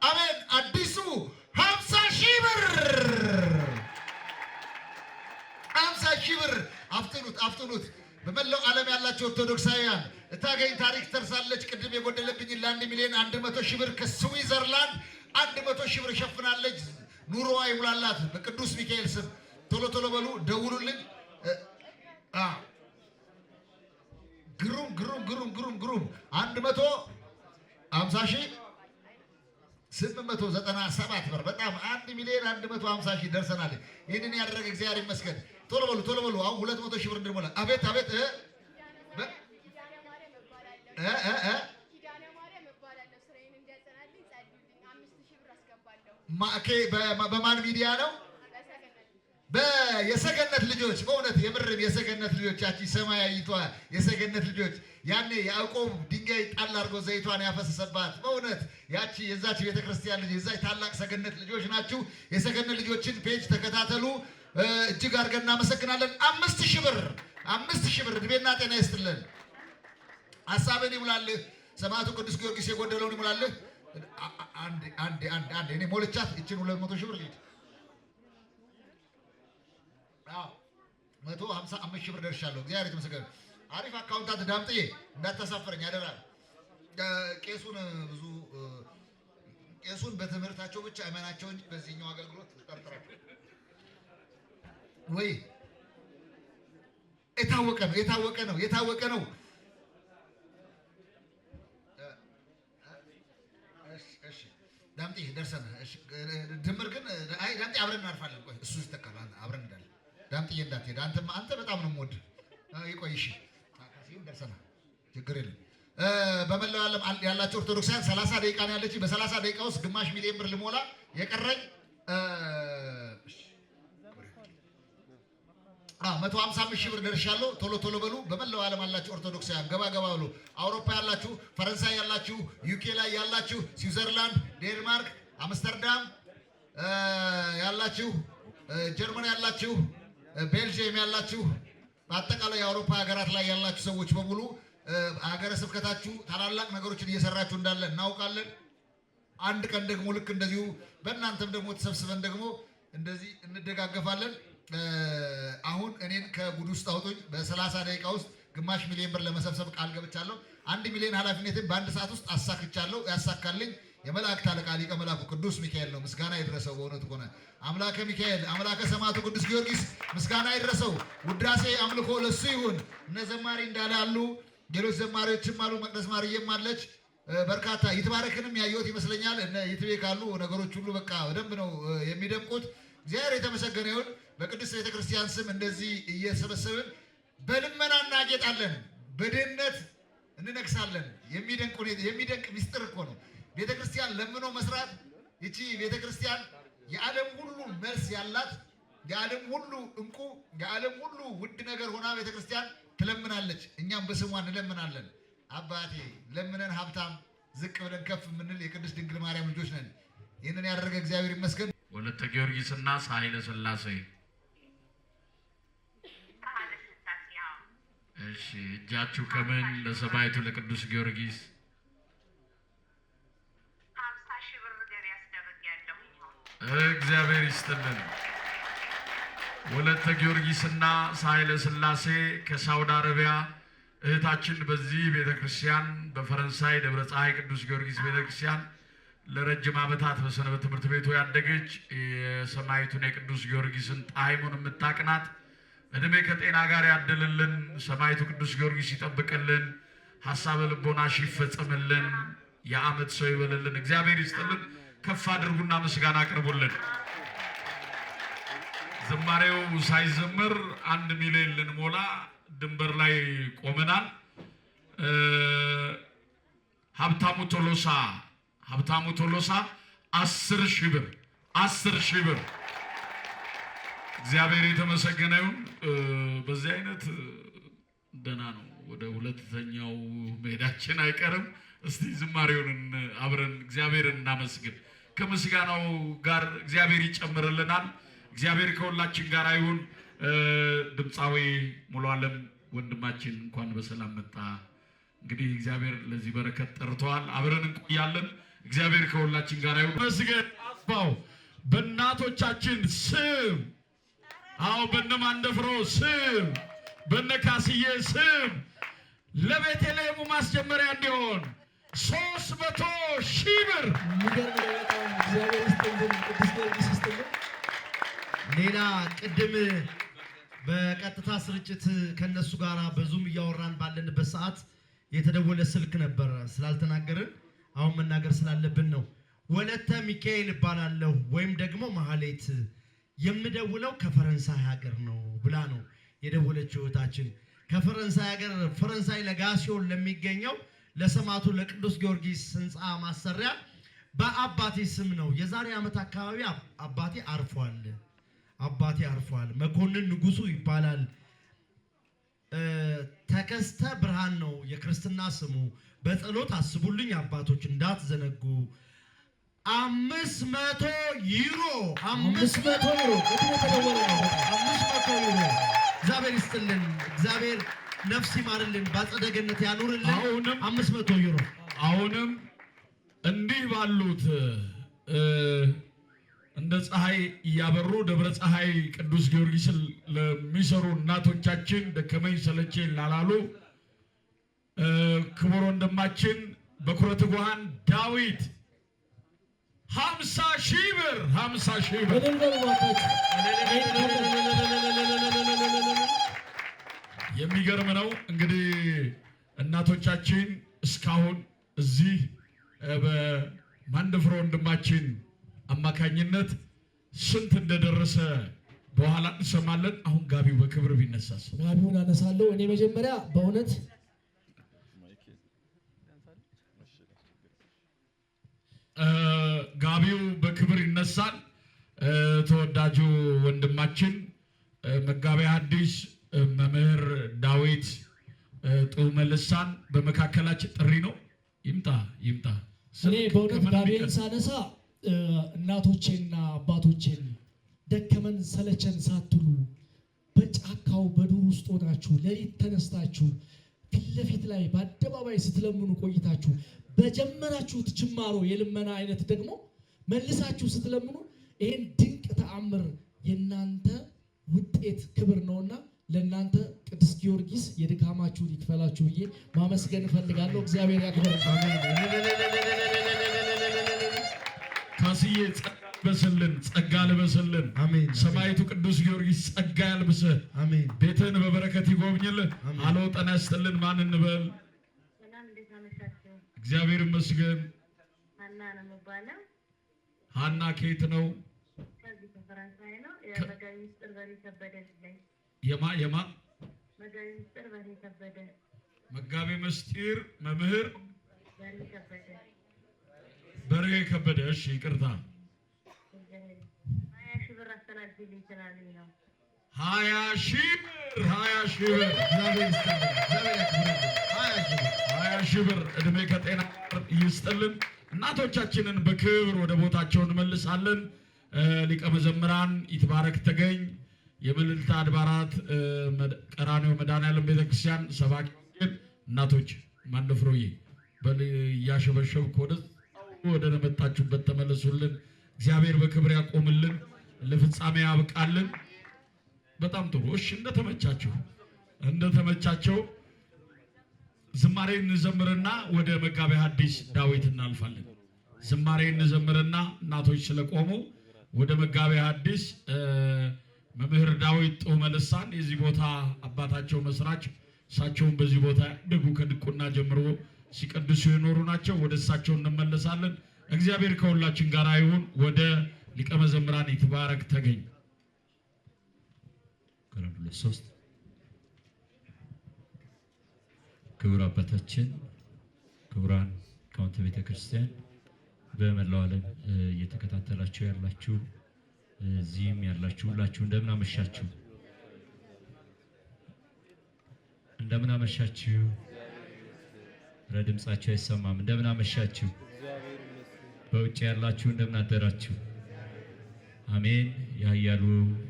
አሜን አዲሱ 50 ሺህ ብር 50 ሺህ ብር። አፍጥኑት። በመላው ዓለም ያላቸው ኦርቶዶክሳውያን እታገኝ ታሪክ ተርሳለች። ቅድም የጎደለብኝ ለ1 ሚሊዮን 100 ሺህ ብር ከስዊዘርላንድ 100 ሺህ ብር ሸፍናለች። ኑሮዋ ይሙላላት በቅዱስ ሚካኤል ስም። ቶሎ በሉ ደውሉልኝ። ግሩም 150,897 ብር። በጣም 1 ሚሊዮን 150 ሺህ ደርሰናል። ይህንን ያደረገ እግዚአብሔር ይመስገን። ቶሎ በሉ። አሁን 200 ሺህ ብር እንድሞላ። አቤት በማን ሚዲያ ነው? የሰገነት ልጆች። በእውነት የምርም የሰገነት ልጆች፣ ያቺ ሰማያዊቷ የሰገነት ልጆች ያኔ ያዕቆብ ድንጋይ ጣል አድርጎ ዘይቷን ያፈሰሰባት በእውነት ያቺ የዛች ቤተክርስቲያን ልጅ የዛች ታላቅ ሰገነት ልጆች ናችሁ። የሰገነት ልጆችን ፔጅ ተከታተሉ። እጅግ አድርገን እናመሰግናለን። 5000 ብር እድሜና ጤና ይስጥልን። ሀሳብን ይሙላልህ። ሰማዕቱ ቅዱስ ጊዮርጊስ የጎደለውን ይሙላልህ። አንድ እኔ ሞልቻት እችን 200 ሺህ ብር ልሂድ። 155 ሺህ ብር ደርሻለሁ። እግዚአብሔር የተመሰገነ። አሪፍ አካውንታንት ዳምጥዬ እንዳታሳፍረኝ አደራ። ቄሱን በትምህርታቸው ብቻ እመናቸው እንጂ በዚህኛው አገልግሎት ጠርጥራቸው ወይ የታወቀ ነው። እሺ ዳምጤ ደርሰናል። እሺ ድምር ግን ዳምጤ አብረን እናርፋለን። ቆይ እሱ ይተካል። አብረን እንዳለ ዳምጤ እንዳትሄድ። አንተ በጣም ነው የምወድህ። ይቆይ እሺ። ካሲም ደርሰናል። ችግር የለም። በመላው ዓለም ያላችሁ ኦርቶዶክሳውያን 30 ደቂቃ ነው ያለች። በ30 ደቂቃ ውስጥ ግማሽ ሚሊዮን ብር ልሞላ የቀረኝ 155 ሺህ ብር ደርሻለሁ። ቶሎ በሉ። በመላው ዓለም ያላችሁ ኦርቶዶክሳውያን ገባ በሉ። አውሮፓ ያላችሁ፣ ፈረንሳይ ያላችሁ፣ ዩኬ ላይ ያላችሁ፣ ስዊዘርላንድ፣ ዴንማርክ፣ አምስተርዳም ያላችሁ፣ ጀርመን ያላችሁ፣ ቤልጅየም ያላችሁ፣ በአጠቃላይ የአውሮፓ ሀገራት ላይ ያላችሁ ሰዎች በሙሉ ሀገረ ስብከታችሁ ታላላቅ ነገሮችን እየሰራችሁ እንዳለ እናውቃለን። አንድ ቀን ደግሞ ልክ እንደዚሁ በእናንተም ደግሞ ተሰብስበን ደግሞ እንደዚህ እንደጋገፋለን። አሁን እኔን ከጉድ ውስጥ አውጡኝ። በ30 ደቂቃ ውስጥ ግማሽ ሚሊዮን ብር ለመሰብሰብ ቃል ገብቻለሁ። 1 ሚሊዮን ኃላፊነትን በአንድ ሰዓት ውስጥ አሳክቻለሁ። ያሳካልኝ የመላእክት አለቃ ሊቀ መላኩ ቅዱስ ሚካኤል ነው። ምስጋና ይድረሰው። በእውነቱ ሆነ አምላከ ሚካኤል አምላከ ሰማዕቱ ቅዱስ ጊዮርጊስ ምስጋና ይድረሰው። ውዳሴ አምልኮ ለሱ ይሁን። እነ ዘማሪ እንዳለ አሉ፣ ሌሎች ዘማሪዎችም አሉ። መቅደስ ማርየም አለች። በርካታ ይትባረክንም ያየሁት ይመስለኛል። እነ ይትቤ ካሉ ነገሮች ሁሉ በቃ በደንብ ነው የሚደምቁት። እግዚአብሔር የተመሰገነ ይሁን። በቅድስት ቤተክርስቲያን ስም እንደዚህ እየሰበሰብን በልመና እናጌጣለን፣ በድህነት እንነግሳለን። የሚደንቅ ምስጢር እኮ ነው። ቤተክርስቲያን ለምኖ መስራት እቺ ቤተክርስቲያን የዓለም ሁሉ መልስ ያላት የዓለም ሁሉ እንቁ የዓለም ሁሉ ውድ ነገር ሆና ቤተክርስቲያን ትለምናለች። እኛም በስሟ እንለምናለን። አባቴ ለምነን ሀብታም ዝቅ ብለን ከፍ የምንል የቅድስት ድንግል ማርያም ልጆች ነን። ይህንን ያደረገ እግዚአብሔር ይመስገን። ወለተ ጊዮርጊስና ሳህለ ሥላሴ እሺ፣ እጃችሁ ከምን ለሰማዕቱ ለቅዱስ ጊዮርጊስ 50,000 ብር ገቢ ያስደርጋለሁ። እግዚአብሔር ይስጥልን። ወለተ ጊዮርጊስና ሳህለ ሥላሴ ከሳውዲ አረቢያ እህታችን በዚህ ቤተክርስቲያን በፈረንሳይ ደብረ ፀሐይ ቅዱስ ጊዮርጊስ ቤተክርስቲያን ለረጅም ዓመታት በሰንበት ትምህርት ቤቱ ያደገች የሰማዕቱን የቅዱስ ጊዮርጊስን ጣዕሙን የምታቅናት እድሜ ከጤና ጋር ያድልልን። ሰማዕቱ ቅዱስ ጊዮርጊስ ይጠብቅልን። ሐሳበ ልቦናሽ ይፈጸምልን። የዓመት ሰው ይበልልን። እግዚአብሔር ይስጥልን። ከፍ አድርጉና ምስጋና አቅርቡልን። ዝማሬው ሳይዘምር 1 ሚሊዮን ልንሞላ ድንበር ላይ ቆመናል። ሀብታሙ ቶሎሳ 10,000 ብር 10,000 ብር። እግዚአብሔር የተመሰገነ ይሁን። በዚህ አይነት ደህና ነው። ወደ ሁለተኛው መሄዳችን አይቀርም። እስቲ ዝማሬውን አብረን እግዚአብሔርን እናመስግን። ከምስጋናው ጋር እግዚአብሔር ይጨምርልናል። እግዚአብሔር ከሁላችን ጋር ይሁን። ድምፃዊ ሙሉ ዓለም ወንድማችን እንኳን በሰላም መጣ። እንግዲህ እግዚአብሔር ለዚህ በረከት ጠርተዋል። አብረን እንቆያለን። እግዚአብሔር ከሁላችን ጋር ይሁን። መስገን አባው በእናቶቻችን ስም በነማንደፍሮ ስም በነካስዬ ስም ለቤተልሔሙ ማስጀመሪያ እንዲሆን 300,000 ብር እግዚአብሔር ይስጥልን። ቅዱስ ጊዮርጊስ ይስጥልን። ሌላ ቅድም በቀጥታ ስርጭት ከነሱ ጋር በዙም እያወራን ባለንበት ሰዓት የተደወለ ስልክ ነበር። ስላልተናገርን አሁን መናገር ስላለብን ነው። ወለተ ሚካኤል እባላለሁ ወይም ደግሞ ማህሌት የምደውለው ከፈረንሳይ ሀገር ነው ብላ ነው የደወለችው እህታችን። ከፈረንሳይ ሀገር ፈረንሳይ ለጋሲዮን ለሚገኘው ለሰማዕቱ ለቅዱስ ጊዮርጊስ ሕንፃ ማሰሪያ በአባቴ ስም ነው። የዛሬ ዓመት አካባቢ አባቴ አርፏል። መኮንን ንጉሱ ይባላል። ተከስተ ብርሃን ነው የክርስትና ስሙ። በጸሎት አስቡልኝ አባቶች እንዳትዘነጉ። 500 ዩሮ 500 ዩሮ እግዚአብሔር ይስጥልን። እግዚአብሔር ነፍስ ይማርልን፣ በአጸደ ገነት ያኑርልን። 500 ዩሮ አሁንም እንዲህ ባሉት እንደ ፀሐይ እያበሩ ደብረ ፀሐይ ቅዱስ ጊዮርጊስን ለሚሰሩ እናቶቻችን ደከመኝ ሰለቸኝ ላላሉ ክቡር ወንድማችን በኩረ ትጉሃን ዳዊት 50,000 ብር 50,000 ብር የሚገርም ነው። እንግዲህ እናቶቻችን እስካሁን እዚህ በማንደፍሮ ወንድማችን አማካኝነት ስንት እንደደረሰ በኋላ እንሰማለን። አሁን ጋቢው በክብር ቢነሳስ? ጋቢውን አነሳለሁ እኔ መጀመሪያ በእውነት ጋቢው በክብር ይነሳል። ተወዳጁ ወንድማችን መጋቤ ሐዲስ መምህር ዳዊት ጡመ ልሳን በመካከላችን ጥሪ ነው። ይምጣ። እኔ በእውነት ጋቢውን ሳነሳ እናቶቼና አባቶቼን ደከመን ሰለቸን ሳትሉ በጫካው በዱር ውስጥ ሆናችሁ ሌሊት ተነስታችሁ ፊት ለፊት ላይ በአደባባይ ስትለምኑ ቆይታችሁ በጀመራችሁት ጅማሮ የልመና አይነት ደግሞ መልሳችሁ ስትለምኑ ይህን ድንቅ ተአምር የእናንተ ውጤት ክብር ነውና ለእናንተ ቅዱስ ጊዮርጊስ የድካማችሁን ይክፈላችሁ ብዬ ማመስገን እፈልጋለሁ። እግዚአብሔር ያክብር። ካስዬ ጸጋ ልበስልን። አሜን። ሰማዕቱ ቅዱስ ጊዮርጊስ ጸጋ ያልብስህ። አሜን። ቤትህን በበረከት ይጎብኝልህ። አሎ ጤና ይስጥልን። ማን እንበል? እግዚአብሔር ይመስገን። ሀና ነው የምባለው። ሀና ከየት ነው? ከዚህ ከፈረንሳይ ነው። የመጋቢ ምስጢር በሬ ከበደ ልጅ ነኝ። የማ መጋቢ ምስጢር በሬ ከበደ መጋቤ ምስጢር መምህር በሬ ከበደ። እሺ ይቅርታ 20 ሺህ ብር 20 ሺህ ብር እድሜ ከጤና ይስጥልን። እናቶቻችንን በክብር ወደ ቦታቸው እንመልሳለን። ሊቀ መዘምራን ይትባረክ ተገኝ የምልዕልተ አድባራት ቀራንዮ መድኃኔዓለም ቤተክርስቲያን ሰባኪ እናቶች ማንደፍሮዬ እያሸበሸብኩ ወደ መጣችሁበት ተመለሱልን። እግዚአብሔር በክብር ያቆምልን፣ ለፍጻሜ ያብቃልን። በጣም ጥሩ። እሺ እንደተመቻቸው ዝማሬ እንዘምርና ወደ መጋቤ ሐዲስ ዳዊት እናልፋለን። ዝማሬ እንዘምርና እናቶች ስለቆሙ ወደ መጋቤ ሐዲስ መምህር ዳዊት ጦመ ልሳን የዚህ ቦታ አባታቸው መስራች፣ እሳቸውን በዚህ ቦታ ያደጉ ከድቁና ጀምሮ ሲቀድሱ የኖሩ ናቸው። ወደ እሳቸው እንመለሳለን። እግዚአብሔር ከሁላችን ጋር ይሁን። ወደ ሊቀ መዘምራን ይትባረክ ተገኝ ክቡር አባታችን፣ ክቡራን ሊቃውንተ ቤተ ክርስቲያን፣ በመላው ዓለም እየተከታተላችሁ ያላችሁ እዚህም ያላችሁ ሁላችሁ እንደምን አመሻችሁ? እንደምን አመሻችሁ? ድምጻችሁ አይሰማም። እንደምን አመሻችሁ? በውጭ ያላችሁ እንደምን አደራችሁ? አሜን። ያያሉ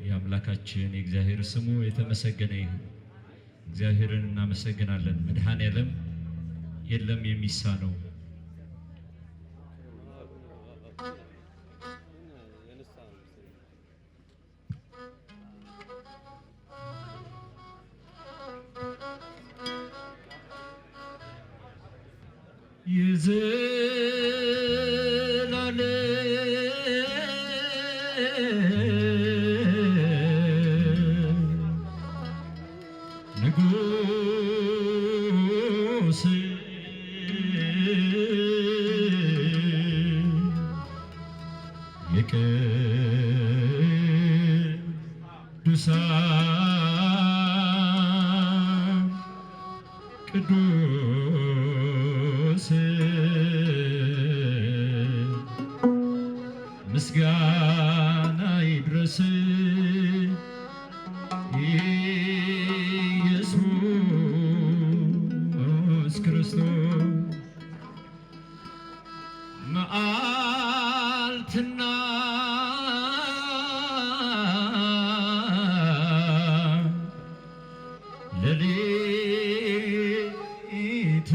የአምላካችን የእግዚአብሔር ስሙ የተመሰገነ ይሁን። እግዚአብሔርን እናመሰግናለን። መድኃኔዓለም የለም የሚሳነው። ቅዱስ ምስጋና ይድረስ ኢየሱስ ክርስቶስ መዓልትና ሌሊት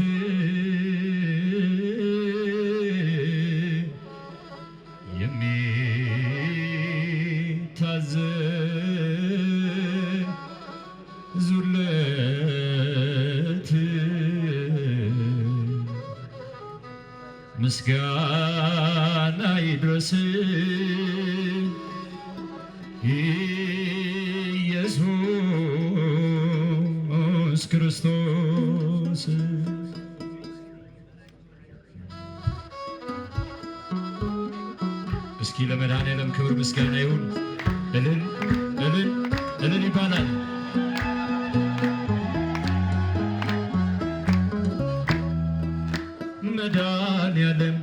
የሚታዘዙለት ምስጋና ይድረስ ኢየሱስ ክርስቶስ። እስኪ ለመድኃኔዓለም ክብር ምስጋና ይሁን። እልል እልል እልል ይባላል። መድኃኔዓለም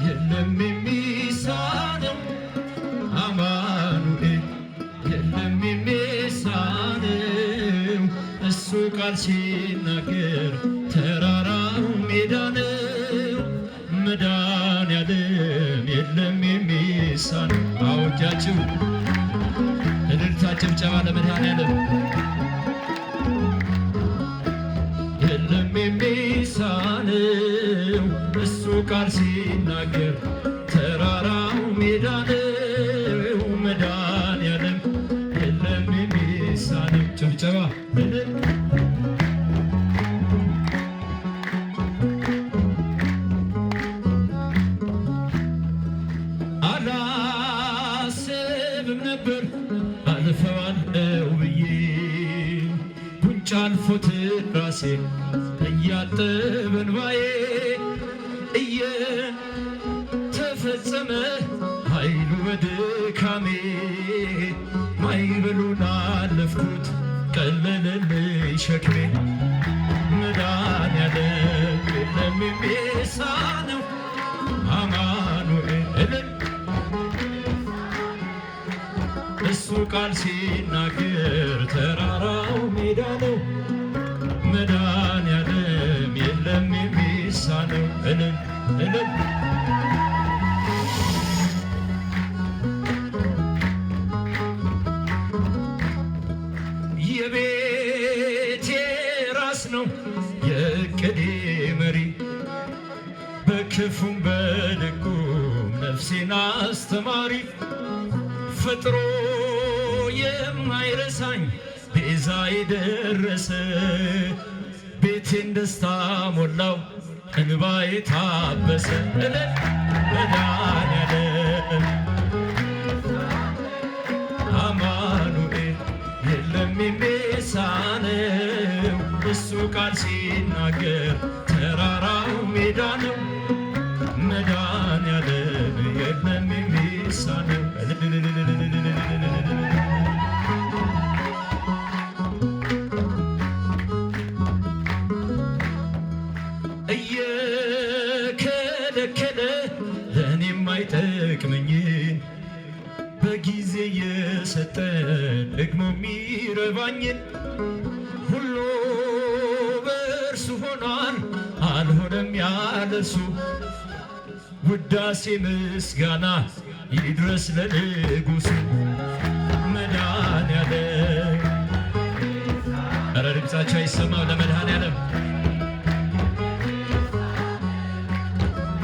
የለም የሚሳነው፣ አማኑኤል የለም የሚሳነው። እሱ ቃል ሲናገር ተራራው ሜዳ ነው። መድኃኔዓለም የለም የሚሳነው። አወጃችሁ እልልታ ጭብጨባ ለመድኃኔዓለም። የለም የሚሳነው እሱ ቃል ሲናገር ተራራው ሜዳ ነው። መድኃኔዓለም የለም የሚሳነው። ጭብጨባ አላስብም ነበር አልፈዋለው ብዬ ጉንጭ አልፎት ራሴ እያጠበ እንባዬ እየተፈጸመ ኃይሉ በድካሜ ማዕበሉን አለፍኩት ቀለለልኝ ሸክሜ። የለም የሚሳነው አማኑኤል እሱ ቃል ሲናገር ተራራው ሜዳ ነው። መድኃኔዓለም የለም የሚሳነው እልል እልል የቤቴ ራስ ነው የዕቅዴ መሪ በክፉም በደጉም ነፍሴን አስተማሪ ፈጥሮ የማይረሳኝ ቤዛ የደረሰ ቤቴን ደስታ ሞላው እንባዬ ታበሰ እልል መድኃኔዓለም አማኑኤል የለም የሚሳነው እሱ ቃል ሲናገር ተራራው ሜዳ ነው። መድኃኔዓለም የለም የሚሳነው እየከለከለ ለእኔም አይጠቅመኝን በጊዜ የሰጠ ደግሞ የሚረባኝን ሁሉ በእርሱ ሆኗል አልሆነም ያለሱ ውዳሴ ምስጋና ይድረስ ለንጉሡ መድኃኔዓለም ኧረ ድምፃቸው አይሰማው ለመድኃኔዓለም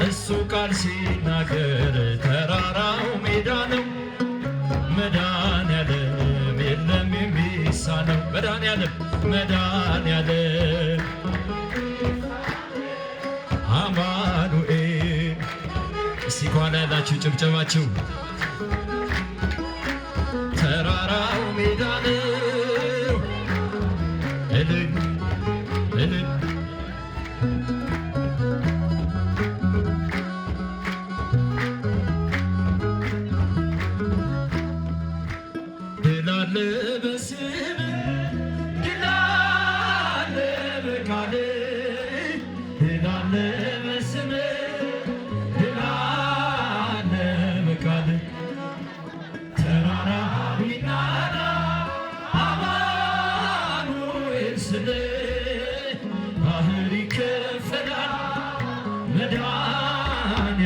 እሱ ቃል ሲናገር ተራራው ሜዳ ነው። መድኃኔዓለም የለም የሚሳነው መድኃኔዓለም መድኃኔዓለም አማኑኤል እስቲ ከኋላ ያላችሁ ጭብጨባችሁ ተራራው ሜዳ ነው እልል እልል ድል አለ በስምህ ድል አለ በቃልህ ድል አለ በስምህ ድል አለ በቃልህ ተራራው ይናዳ አማኑኤል ስልህ ባህር ይከፈላል መድኃኔዓለም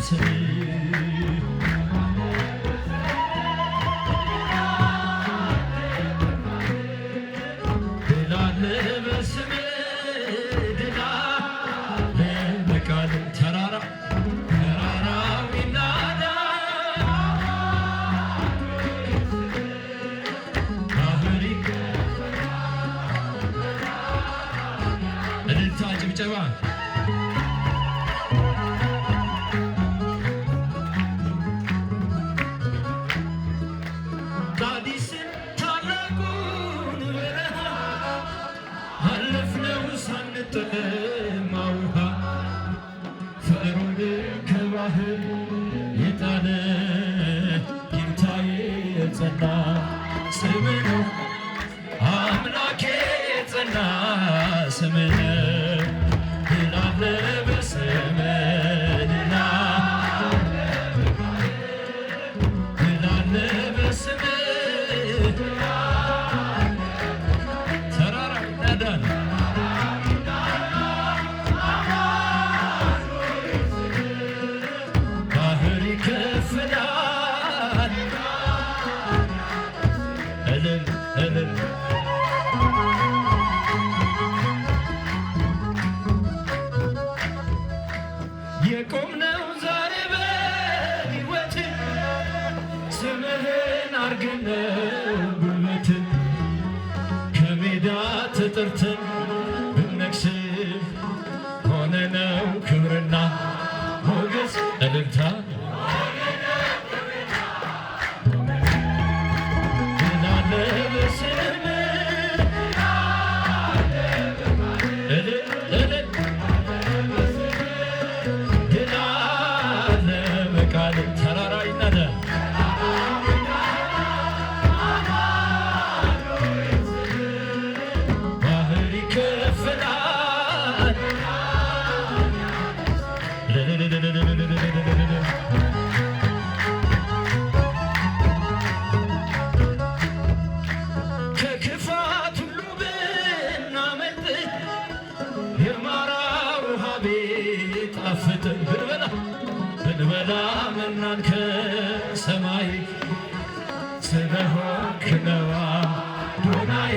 ስልህ እልልታ ጭብጨባ ቃዲስን ታላቁን በረሃ አለፍነው ሳንጠማ ውሃ ፈርዖን ከባህር የጣለ ጌታዬ የጸና ስምህ ነው አምላኬ የጸና ስምህ ድል አለ በስምህ ድል አለ በስምህ ተራራ ይናዳል ባህር ይከፈላል እልል እልል የቆምነው ዛሬ በሕይወት ስምህን አርገን ጉልበት ከሜዳ ተጠርተን ብነግስ ሆነነው ክብርና ሞገስ እልልታ ድል አለ በስምህ መናን ከሰማይ ስለሆንክ ነዋ ዶናዬ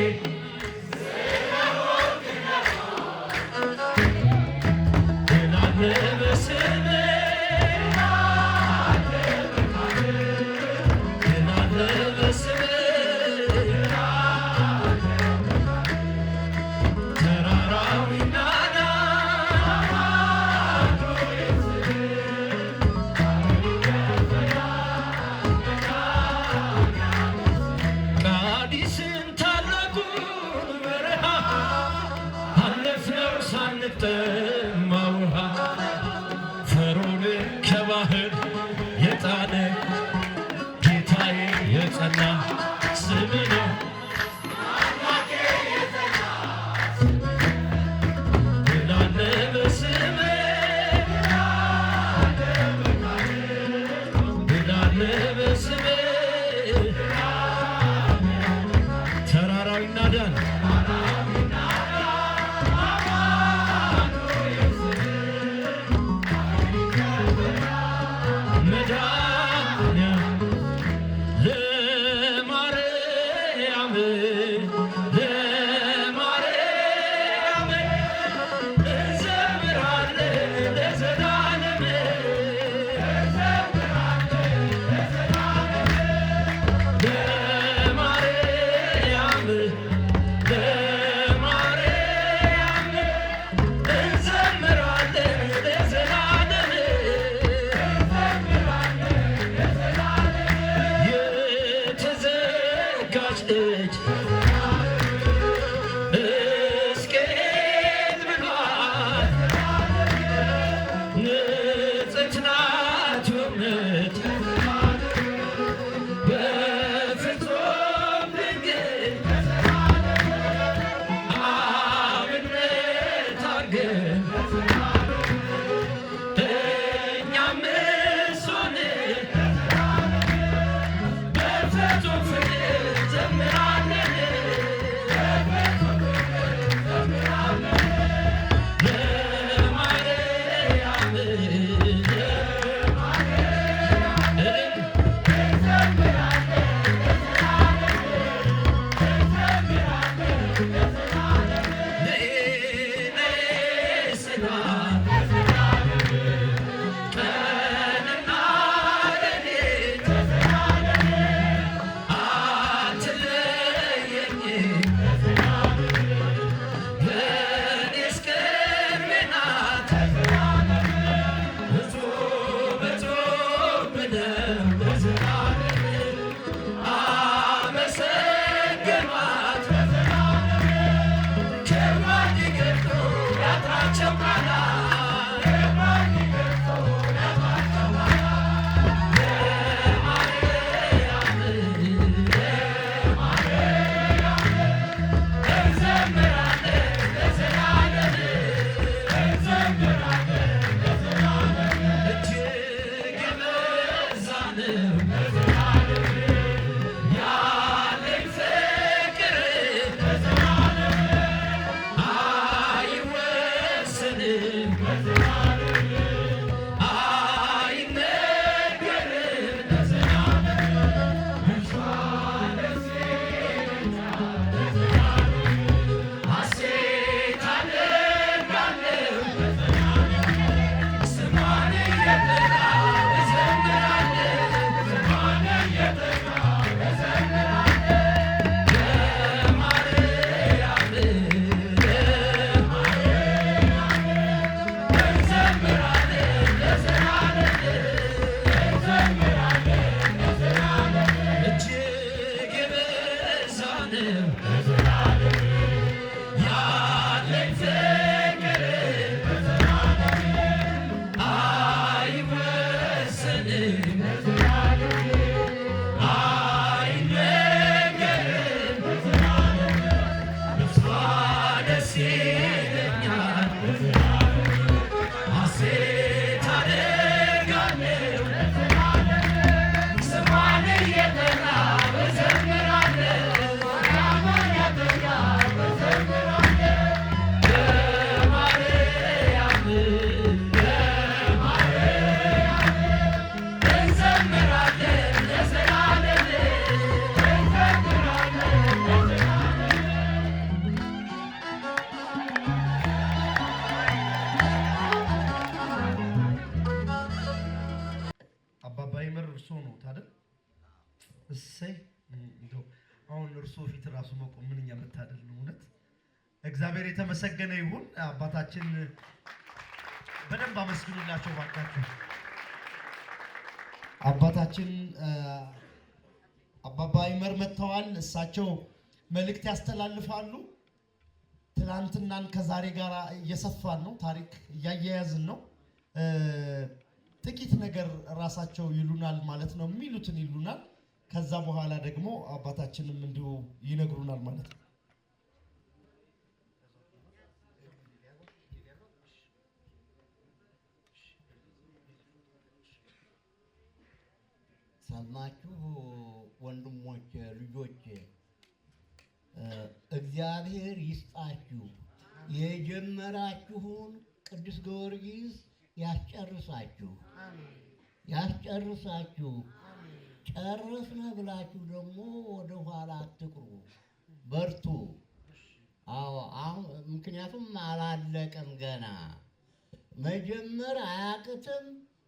Yeah. ምንኛ መታደል ነው እውነት። እግዚአብሔር የተመሰገነ ይሁን። አባታችን በደንብ አመስግኑላቸው ባካችሁ። አባታችን አባባ ይመር መጥተዋል። እሳቸው መልእክት ያስተላልፋሉ። ትናንትናን ከዛሬ ጋር እየሰፋን ነው፣ ታሪክ እያያያዝን ነው። ጥቂት ነገር ራሳቸው ይሉናል ማለት ነው፣ የሚሉትን ይሉናል። ከዛ በኋላ ደግሞ አባታችንም እንዲሁ ይነግሩናል ማለት ነው። ሰማችሁ ወንድሞች ልጆች፣ እግዚአብሔር ይስጣችሁ። የጀመራችሁን ቅዱስ ጊዮርጊስ ያስጨርሳችሁ ያስጨርሳችሁ። ጨረስነ ብላችሁ ደግሞ ወደ ኋላ አትቅሩ፣ በርቱ። አዎ አሁን ምክንያቱም አላለቀም ገና። መጀመር አያቅትም፣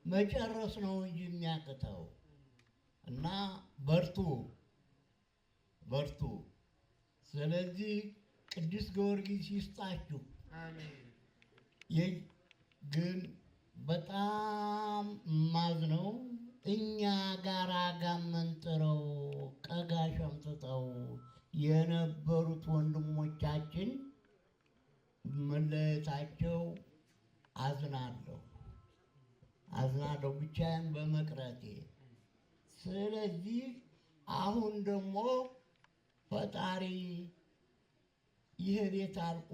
መጨረስ ነው እንጂ የሚያቅተው እና በርቱ በርቱ። ስለዚህ ቅዱስ ጊዮርጊስ ይስጣችሁ። ግን በጣም ማዝነው እኛ ጋር አጋመንጥረው ቀጋ ሸምጥጠው የነበሩት ወንድሞቻችን መለየታቸው አዝናለሁ ብቻዬን በመቅረቴ። ስለዚህ አሁን ደግሞ ፈጣሪ ይህ ቤት አልቆ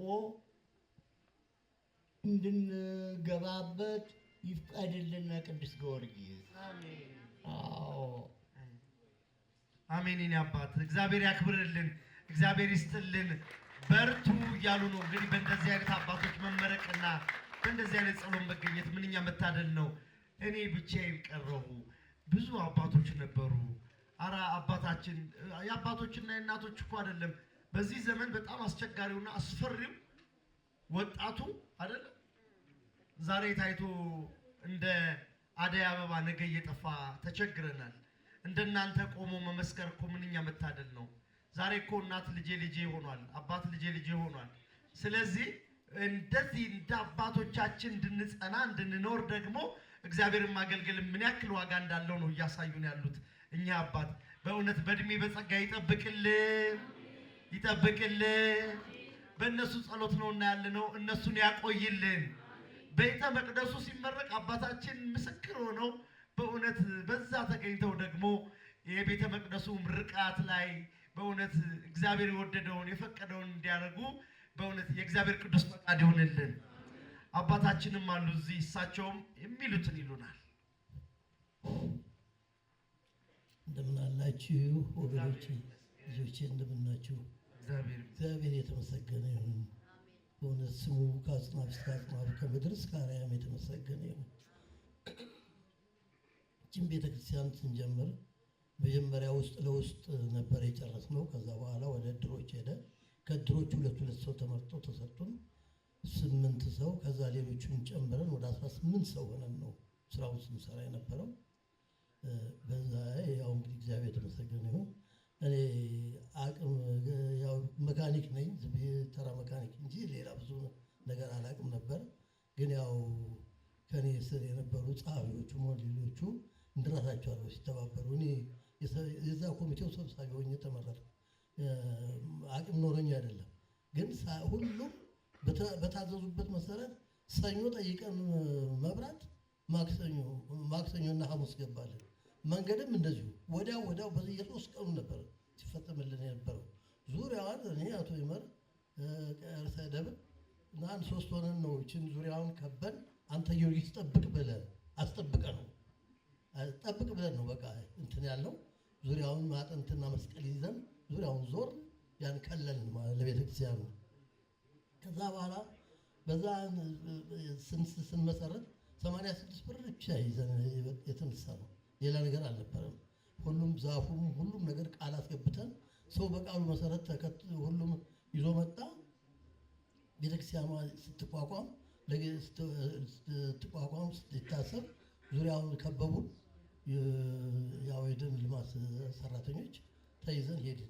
እንድንገባበት ይፍቀድልን ቅዱስ ጊዮርጊስ። አዎ አሜን። የኔ አባት እግዚአብሔር ያክብርልን፣ እግዚአብሔር ይስጥልን፣ በርቱ እያሉ ነው። እንግዲህ በእንደዚህ አይነት አባቶች መመረቅና በእንደዚህ አይነት ጸሎት መገኘት ምንኛ መታደል ነው። እኔ ብቻዬን ቀረሁ፣ ብዙ አባቶች ነበሩ። አራ አባታችን የአባቶችና የእናቶች እኮ አይደለም በዚህ ዘመን በጣም አስቸጋሪውና አስፈሪው ወጣቱ አይደለም። ዛሬ ታይቶ እንደ አደይ አበባ ነገ እየጠፋ ተቸግረናል። እንደናንተ ቆሞ መመስከር እኮ ምንኛ መታደል ነው። ዛሬ እኮ እናት ልጄ ሆኗል፣ አባት ልጄ ሆኗል። ስለዚህ እንደዚህ እንደ አባቶቻችን እንድንጸና እንድንኖር ደግሞ እግዚአብሔርን ማገልገል ምን ያክል ዋጋ እንዳለው ነው እያሳዩን ያሉት። እኛ አባት በእውነት በእድሜ በጸጋ ይጠብቅልን። በእነሱ ጸሎት ነውና ያለነው፣ እነሱን ያቆይልን። ቤተ መቅደሱ ሲመረቅ አባታችን ምስክር ሆነው በእውነት በዛ ተገኝተው ደግሞ የቤተ መቅደሱ ምርቃት ላይ በእውነት እግዚአብሔር የወደደውን የፈቀደውን እንዲያደርጉ በእውነት የእግዚአብሔር ቅዱስ ፈቃድ ይሆንልን። አባታችንም አሉ እዚህ፣ እሳቸውም የሚሉትን ይሉናል። እንደምን አላችሁ ወገኖቼ፣ ልጆቼ እንደምን ናችሁ? እግዚአብሔር የተመሰገነ ይሁን። በእውነት ስሙ ከአጽናፍ እስከ አጽናፍ ከምድር እስከ አርያም የተመሰገነ ይሁን። ይህችን ቤተክርስቲያን ስንጀምር መጀመሪያ ውስጥ ለውስጥ ነበር የጨረስነው። ከዛ በኋላ ወደ እድሮች ሄደ። ከእድሮች ሁለት ሰው ተመርጦ ተሰጡን፣ 8 ሰው። ከዛ ሌሎቹን ጨምረን ወደ 18 ሰው ሆነን ነው ስራውን ስንሰራ የነበረው። በዛ ያው እንግዲህ እግዚአብሔር የተመሰገነ ይሁን። እኔ አቅም ያው መካኒክ ነኝ፣ ተራ መካኒክ እንጂ ሌላ ብዙ ነገር አላቅም ነበር። ግን ያው ከኔ ስር የነበሩ ጸሐፊዎቹም ሌሎቹ እንደራሳቸው አድርገው ሲተባበሩ እኔ የዛ ኮሚቴው ሰብሳቢ ሆኜ ተመረጥኩ። አቅም ኖረኝ አይደለም፣ ግን ሁሉም በታዘዙበት መሰረት ሰኞ ጠይቀን መብራት ማክሰኞና ሐሙስ ገባለን። መንገድም እንደዚሁ ወዲያው በዚህ የ3 ቀኑ ነበር ሲፈጸምልን የነበረው። ዙሪያዋን እኔ አቶ ይመር ርዕሰ ደብር እና 3 ሆነን ነው እችን ዙሪያውን ከበን አንተ ጊዮርጊስ ጠብቅ ብለን ጠብቅ ብለን ነው በቃ እንትን ያለው። ዙሪያውን ማጠንትና መስቀል ይዘን ዙሪያውን ዞር ያን ከለልን ለቤተክርስቲያኑ። ከዛ በኋላ በዛ ስንመሰረት 86 ብር ብቻ ይዘን የተነሳ ነው። ሌላ ነገር አልነበረም። ሁሉም ዛፉም ሁሉም ነገር ቃል አስገብተን ሰው በቃሉ መሰረት ሁሉም ይዞ መጣ። ቤተክርስቲያኗ ስትቋቋም ስትታሰብ ዙሪያውን ከበቡን። ያው የደን ልማት ሰራተኞች ተይዘን ሄድን።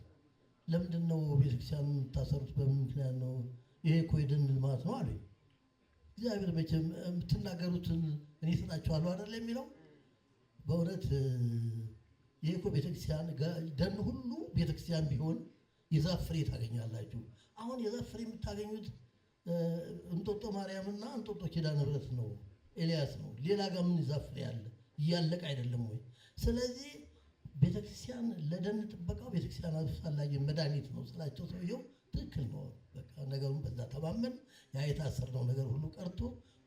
ለምንድን ነው ቤተክርስቲያን የምታሰሩት? በምን ምክንያት ነው? ይሄ እኮ የደን ልማት ነው አሉኝ። እግዚአብሔር መቼም የምትናገሩትን እኔ እሰጣችኋለሁ አይደል የሚለው። በእውነት ይሄ እኮ ቤተክርስቲያን ደን ሁሉ ቤተክርስቲያን ቢሆን የዛፍ ፍሬ ታገኛላችሁ። አሁን የዛፍ ፍሬ የምታገኙት እንጦጦ ማርያምና እንጦጦ ኪዳነ ምሕረት ነው፣ ኤልያስ ነው። ሌላ ጋር ምን ዛፍ ፍሬ አለ? እያለቀ አይደለም ወይ? ስለዚህ ቤተክርስቲያን ለደን ጥበቃው ቤተክርስቲያን አስፈላጊ መድኃኒት ነው ስላቸው ሰውየው ትክክል ነው። በቃ ነገሩን በዛ ተማመን ያ የታሰርነው ነገር ሁሉ ቀርቶ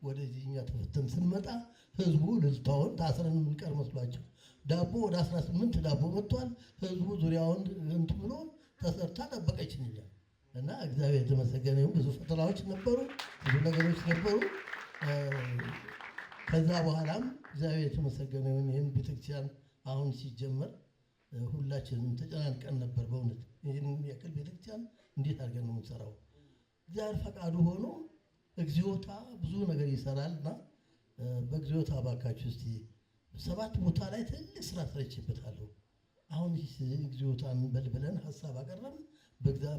ወደዚህኛ ተፈተን ስንመጣ ህዝቡ ልልታውን ታስረን የምንቀር መስሏቸው ዳቦ ወደ 18 ዳቦ መጥቷል። ህዝቡ ዙሪያውን እንትን ብሎ ተሰርታ ጠበቀችን እኛ እና እግዚአብሔር የተመሰገነ ይሁን። ብዙ ፈተናዎች ነበሩ፣ ብዙ ነገሮች ነበሩ። ከዛ በኋላም እግዚአብሔር የተመሰገነ ይሁን። ይህን ቤተክርስቲያን አሁን ሲጀመር ሁላችንም ተጨናንቀን ነበር። በእውነት ይህን ያክል ቤተክርስቲያን እንዴት አድርገን ነው የምንሰራው? እግዚአብሔር ፈቃዱ ሆኖ እግዚኦታ ብዙ ነገር ይሰራል እና በእግዚኦታ ባካችሁ እስቲ 7 ቦታ ላይ ትልቅ ስራ ሰርቼበታለሁ። አሁን እግዚኦታን በልብለን ሀሳብ አቀረብን።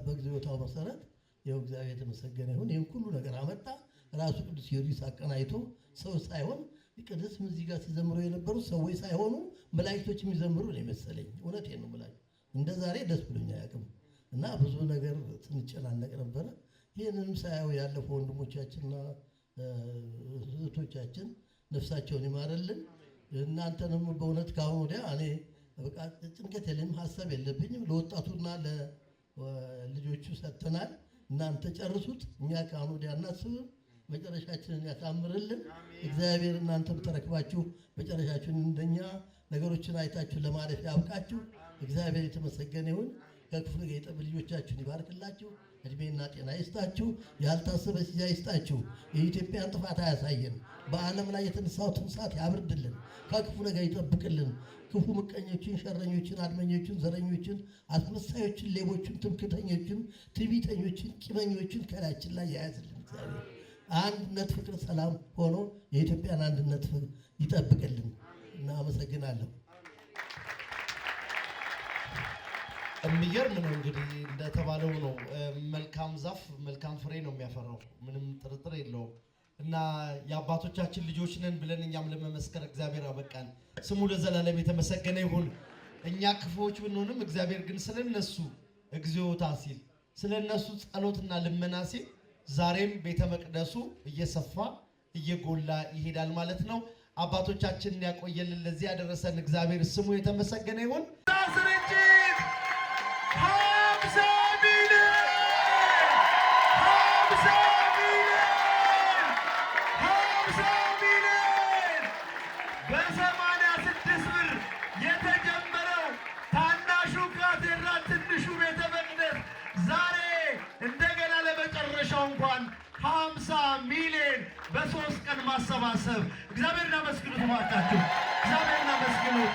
በእግዚኦታው መሰረት ያው እግዚአብሔር የተመሰገነ ይሁን። ይህን ሁሉ ነገር አመጣ። ራሱ ቅዱስ ጊዮርጊስ አቀናይቶ ሰው ሳይሆን ቅዱስ እዚህ ጋር ሲዘምሩ የነበሩት ሰዎች ሳይሆኑ መላእክቶች የሚዘምሩ ነው የመሰለኝ። እውነቴን ነው የምላችሁ። እንደ ዛሬ ደስ ብሎኝ አያውቅም እና ብዙ ነገር ስንጨናነቅ ነበረ። ይህንንም ሳያው ያለፉ ወንድሞቻችንና እህቶቻችን ነፍሳቸውን ይማርልን። እናንተንም በእውነት ካሁን ወዲያ እኔ በቃ ጭንቀት የለም፣ ሀሳብ የለብኝም። ለወጣቱና ለልጆቹ ሰጥተናል። እናንተ ጨርሱት፣ እኛ ካሁን ወዲያ እናስብም። መጨረሻችንን ያሳምርልን እግዚአብሔር። እናንተም ተረክባችሁ መጨረሻችሁን እንደኛ ነገሮችን አይታችሁ ለማለፍ ያብቃችሁ። እግዚአብሔር የተመሰገነ ይሁን። ከክፉ የጠብ ልጆቻችሁን ይባርክላችሁ፣ እድሜና ጤና ይስጣችሁ፣ ያልታሰበ ሲዛ ይስጣችሁ። የኢትዮጵያን ጥፋት አያሳየን። በዓለም ላይ የተነሳውን እሳት ያብርድልን፣ ከክፉ ነገር ይጠብቅልን። ክፉ ምቀኞችን፣ ሸረኞችን፣ አድመኞችን፣ ዘረኞችን፣ አስመሳዮችን፣ ሌቦችን፣ ትምክተኞችን፣ ትዕቢተኞችን፣ ቂመኞችን ከላያችን ላይ ያያዝልን እግዚአብሔር። አንድነት፣ ፍቅር፣ ሰላም ሆኖ የኢትዮጵያን አንድነት ይጠብቅልን። እናመሰግናለሁ። የሚገርም ነው እንግዲህ እንደተባለው ነው። መልካም ዛፍ መልካም ፍሬ ነው የሚያፈራው፣ ምንም ጥርጥር የለውም። እና የአባቶቻችን ልጆች ነን ብለን እኛም ለመመስከር እግዚአብሔር አበቃን። ስሙ ለዘላለም የተመሰገነ ይሁን። እኛ ክፉዎች ብንሆንም እግዚአብሔር ግን ስለነሱ እግዚኦታ ሲል ስለነሱ ጸሎትና ልመና ሲል ዛሬም ቤተ መቅደሱ እየሰፋ እየጎላ ይሄዳል ማለት ነው። አባቶቻችንን ያቆየልን፣ ለዚህ ያደረሰን እግዚአብሔር ስሙ የተመሰገነ ይሁን። በ86 ብር የተጀመረው ታናሹ ካቴድራል ትንሹ ቤተ መቅደስ ዛሬ እንደገና ለመጨረሻው እንኳን 50 ሚሊዮን በ3 ቀን ማሰባሰብ እግዚአብሔርን አመስግኑት። እባካችሁ እግዚአብሔርን አመስግኑት።